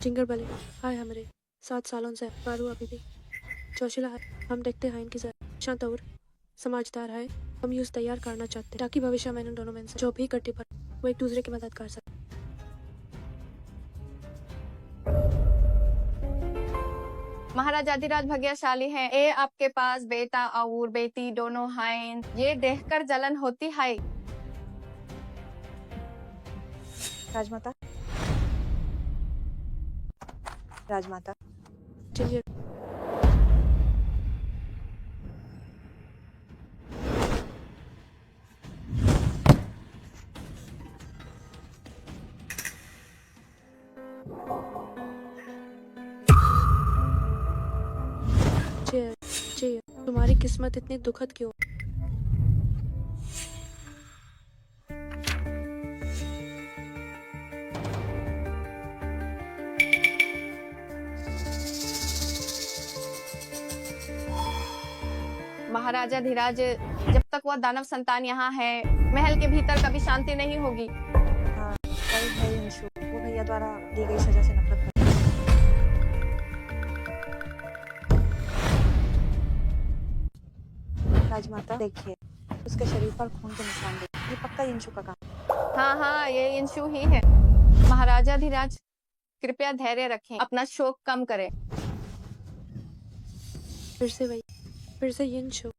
जिंगर बले हाय, हमारे 7 सालों से बारू अभी भी जोशिला है। हम देखते हैं इनकी शांत और समझदार है। हम यूज तैयार करना चाहते हैं ताकि भविष्य में इन दोनों में से जो भी कटी पर वो एक दूसरे की मदद कर सके। महाराजाधिराज भाग्यशाली हैं। ये आपके पास बेटा और बेटी दोनों हैं। ये देखकर जलन होती है। राजमाता, राजमाता, जिंगर तुम्हारी किस्मत इतनी दुखद क्यों? महाराजाधिराज, जब तक वह दानव संतान यहाँ है, महल के भीतर कभी शांति नहीं होगी। हाँ, वही है इंशु। वो भैया द्वारा दी गई सजा से नफरत करता है। राजमाता देखिए, उसके शरीर पर खून के निशान देखिए। ये पक्का इंशु का काम। हाँ हाँ, ये इंशु ही है। महाराजाधिराज, कृपया धैर्य रखें, अपना शोक कम करें। फिर से यिनशु,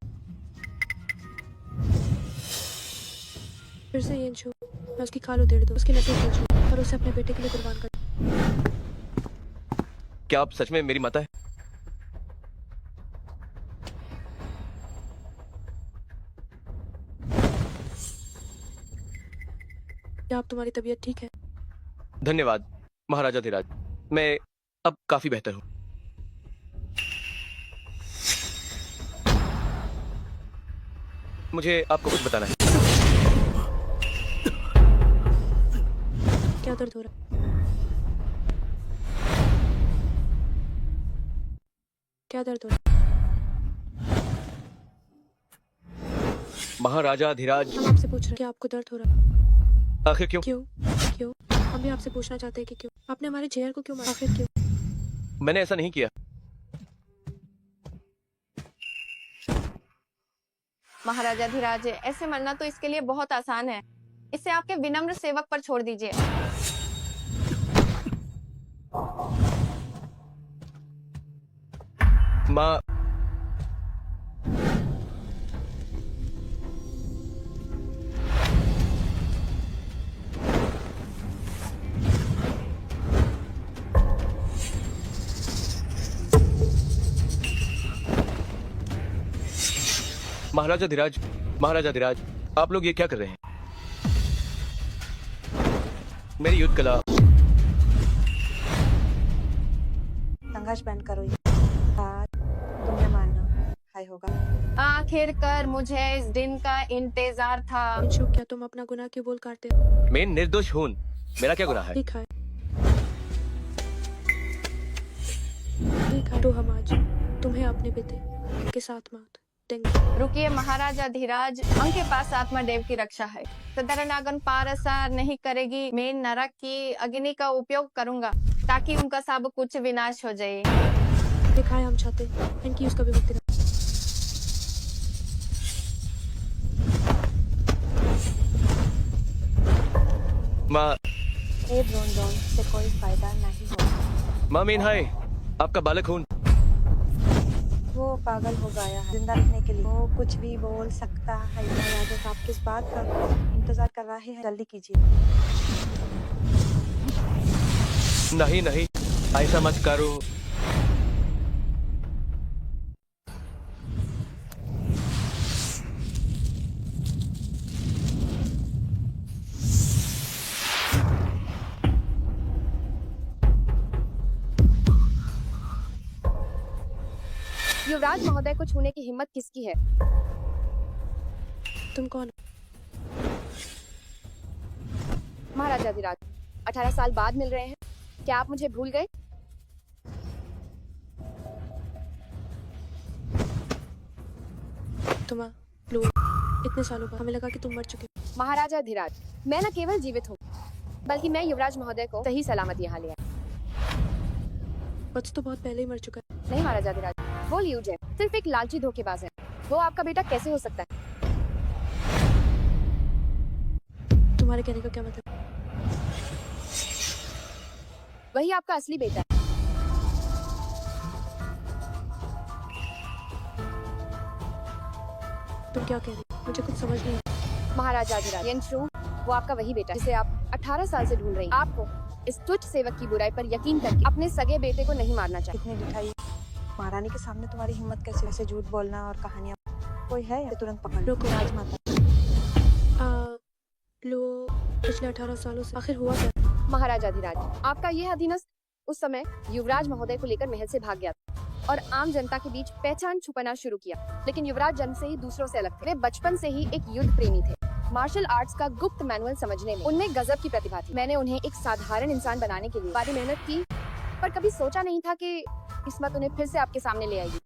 मैं उसकी खाल उधेड़ दूं, उसकी नसें खींचूं और उसे अपने बेटे के लिए कुर्बान कर दूं। क्या आप सच में मेरी माता है? क्या आप तुम्हारी तबीयत ठीक है? धन्यवाद महाराजाधिराज, मैं अब काफी बेहतर हूँ। मुझे आपको कुछ बताना है। क्या दर्द हो रहा है? क्या दर्द हो रहा है? महाराजाधिराज, हम आपसे पूछ रहे हैं कि आपको दर्द हो रहा है? आखिर क्यों? क्यों? हम भी आपसे पूछना चाहते हैं कि क्यों? आपने हमारे जेहर को क्यों मारा? आखिर क्यों? मैंने ऐसा नहीं किया। महाराजाधिराज, ऐसे मरना तो इसके लिए बहुत आसान है। इसे आपके विनम्र सेवक पर छोड़ दीजिए। माँ, महाराजाधिराज, आप लोग ये क्या कर रहे हैं? मेरी युद्ध कला। संघर्ष बैंड करो। आज तुम्हें मानना हाय होगा। आखिरकार मुझे इस दिन का इंतजार था। इंशु, क्या तुम अपना गुनाह क्यों बोल काटते हो? मैं निर्दोष हूँ, मेरा क्या गुनाह है? ठीक है, तो हम आज तुम्हें अपने बेटे के साथ मात देंगे। रुकिए महाराजाधिराज, उनके पास आत्मादेव की रक्षा है। सदरनागन पार असर नहीं करेगी। मैं नरक की अग्नि का उपयोग करूंगा ताकि उनका सब कुछ विनाश हो जाए। दिखाए हम चाहते हैं इनकी उसका भी मुक्ति। माँ, ये ड्रोन से कोई फायदा नहीं होगा। माँ मीन हाय, आपका बालक हूँ। वो पागल हो गया है। जिंदा रखने के लिए वो कुछ भी बोल सकता है। राजा आप किस बात का इंतजार कर रहे हैं? जल्दी कीजिए। नहीं, ऐसा मत करो। युवराज महोदय को छूने की हिम्मत किसकी है? तुम कौन? महाराजाधिराज 18 साल बाद मिल रहे हैं, क्या आप मुझे भूल गए? तुम लो, इतने सालों बाद हमें लगा कि तुम मर चुके हो। महाराजाधिराज, मैं न केवल जीवित हूँ, बल्कि मैं युवराज महोदय को सही सलामत यहाँ ले आया। वत्स तो बहुत पहले ही मर चुका है। नहीं महाराजाधिराज, वो ल्यूज है, सिर्फ एक लालची धोखेबाज है। वो आपका बेटा कैसे हो सकता है? तुम्हारे कहने का क्या मतलब? वही आपका असली बेटा है। तुम क्या कह रही हो? मुझे कुछ समझ नहीं आता। महाराजाधिराज, यंशु, वो आपका वही बेटा जिसे आप 18 साल से ढूंढ रही हैं। आपको इस तुच्छ सेवक की बुराई पर यकीन करके अपने सगे बेटे को नहीं मारना चाहिए। इतनी दिखाई महारानी के सामने तुम्हारी हिम्मत कैसे? ऐसे झूठ बोलना और कहानियां, कोई है या तुरंत पकड़ लो। रुको। राजमाता, लो, पिछले 18 सालों से आखिर हुआ क्या? महाराजाधिराज, आपका यह अधीनस्थ उस समय युवराज महोदय को लेकर महल से भाग गया था और आम जनता के बीच पहचान छुपाना शुरू किया। लेकिन युवराज जन्म से ही दूसरों से अलग थे। वे बचपन से ही एक युद्ध प्रेमी थे। मार्शल आर्ट्स का गुप्त मैनुअल समझने में उनमें गजब की प्रतिभा थी। मैंने उन्हें एक साधारण इंसान बनाने के लिए भारी मेहनत की, पर कभी सोचा नहीं था कि किस्मत उन्हें फिर से आपके सामने ले आएगी।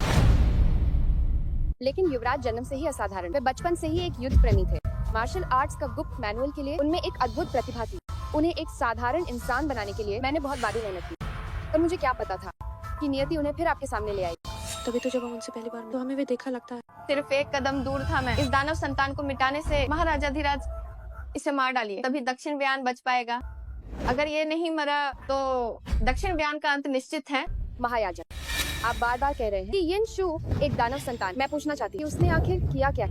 लेकिन युवराज जन्म से ही असाधारण, वे बचपन से ही एक युद्ध प्रेमी थे। मार्शल आर्ट्स का गुप्त मैनुअल के लिए उनमें एक अद्भुत प्रतिभा थी। उन्हें एक साधारण इंसान बनाने के लिए मैंने बहुत भारी मेहनत की, पर मुझे क्या पता था कि नियति उन्हें फिर आपके सामने ले आएगी। तभी तो जब हम उनसे पहली बार मिले तो हमें वे देखा लगता है। सिर्फ एक कदम दूर था मैं इस दानव संतान को मिटाने से। महाराजाधिराज, इसे मार डालिए, तभी दक्षिण ब्यान बच पाएगा। अगर ये नहीं मरा तो दक्षिण ब्यान का अंत निश्चित है। महाराजा, आप बार बार कह रहे हैं कि यिनशु एक दानव संतान। मैं पूछना चाहती हूँ, उसने आखिर किया क्या?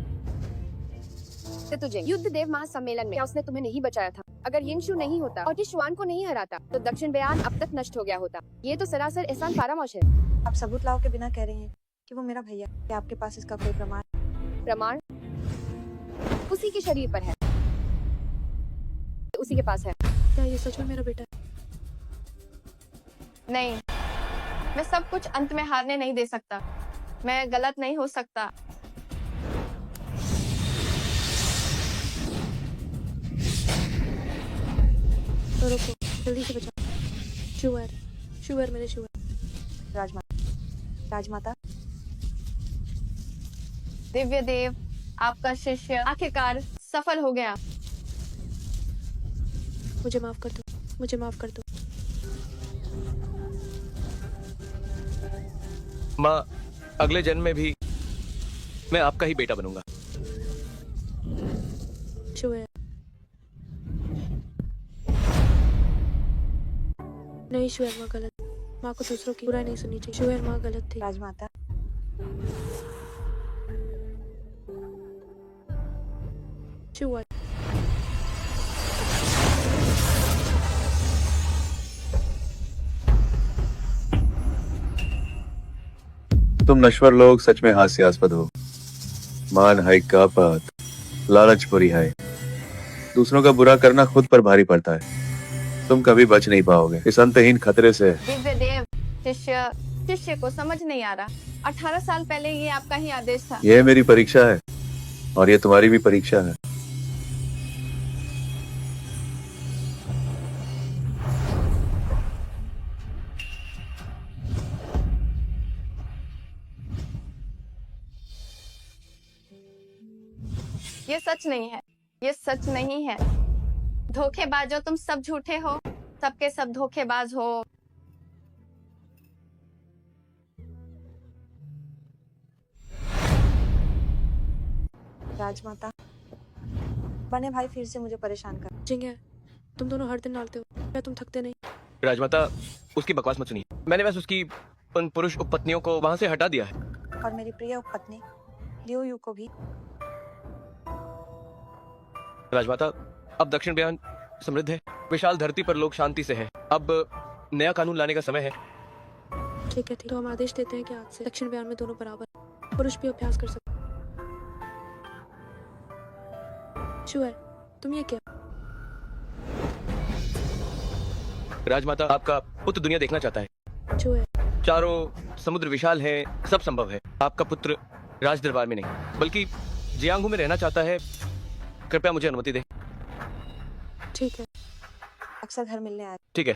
तुझे युद्ध देव महासम्मेलन में क्या उसने तुम्हें नहीं बचाया था? अगर यिनशु नहीं होता और टिशुआन को नहीं हराता तो दक्षिण ब्यान अब तक नष्ट हो गया होता। ये तो सरासर एहसान फरामोश है। आप सबूत लाओ के बिना कह रही हैं कि वो मेरा भैया। क्या आपके पास इसका कोई प्रमाण? प्रमाण उसी के शरीर पर है, उसी के पास है। क्या ये सच में मेरा बेटा है? नहीं, मैं सब कुछ अंत में हारने नहीं दे सकता। मैं गलत नहीं हो सकता। तो रुको, जल्दी से बचाओ। शुअर, शुअर, मेरे शुअर। राजमाता, राजमाता, दिव्य देव, आपका शिष्य आखिरकार सफल हो गया। मुझे माफ कर दो, मुझे माफ कर दो। माँ, अगले जन्म में भी मैं आपका ही बेटा बनूंगा। शुअर। नहीं शुअर, माँ गलत। माँ को दूसरों की बुराई नहीं सुननी चाहिए। शुअर, माँ गलत थी। राजमाता, शुअर। तुम नश्वर लोग सच में हास्यास्पद हो। मान है का पात, लालच बुरी है। दूसरों का बुरा करना खुद पर भारी पड़ता है। तुम कभी बच नहीं पाओगे इस अंतहीन खतरे से। दिव्य देव, शिष्य को समझ नहीं आ रहा। 18 साल पहले ये आपका ही आदेश था। यह मेरी परीक्षा है और ये तुम्हारी भी परीक्षा है। ये सच नहीं है, ये सच नहीं है। धोखेबाजो, तुम सब झूठे हो, सबके सब धोखेबाज हो। राजमाता, बने भाई फिर से मुझे परेशान कर। जिंगे, तुम दोनों हर दिन डालते हो, क्या तुम थकते नहीं? राजमाता, उसकी बकवास मत सुनिए। मैंने बस उसकी उन पुरुष उपपत्नियों को वहां से हटा दिया है। और मेरी प्रिय उपपत्नी लियो यू को भी। राजमाता, अब दक्षिण ब्यान समृद्ध है। विशाल धरती पर लोग शांति से हैं। अब नया कानून लाने का समय है। ठीक है, तो हम आदेश देते हैं कि आज से दक्षिण ब्यान में दोनों बराबर पुरुष भी अभ्यास कर सकते। शुअर, तुम ये क्या? राजमाता, आपका पुत्र दुनिया देखना चाहता है। शुअर, चारों समुद्र विशाल हैं, सब संभव है। आपका पुत्र राज दरबार में नहीं बल्कि जियांगू में रहना चाहता है। कृपया मुझे अनुमति दें। ठीक है। अक्सर घर मिलने आते। ठीक है।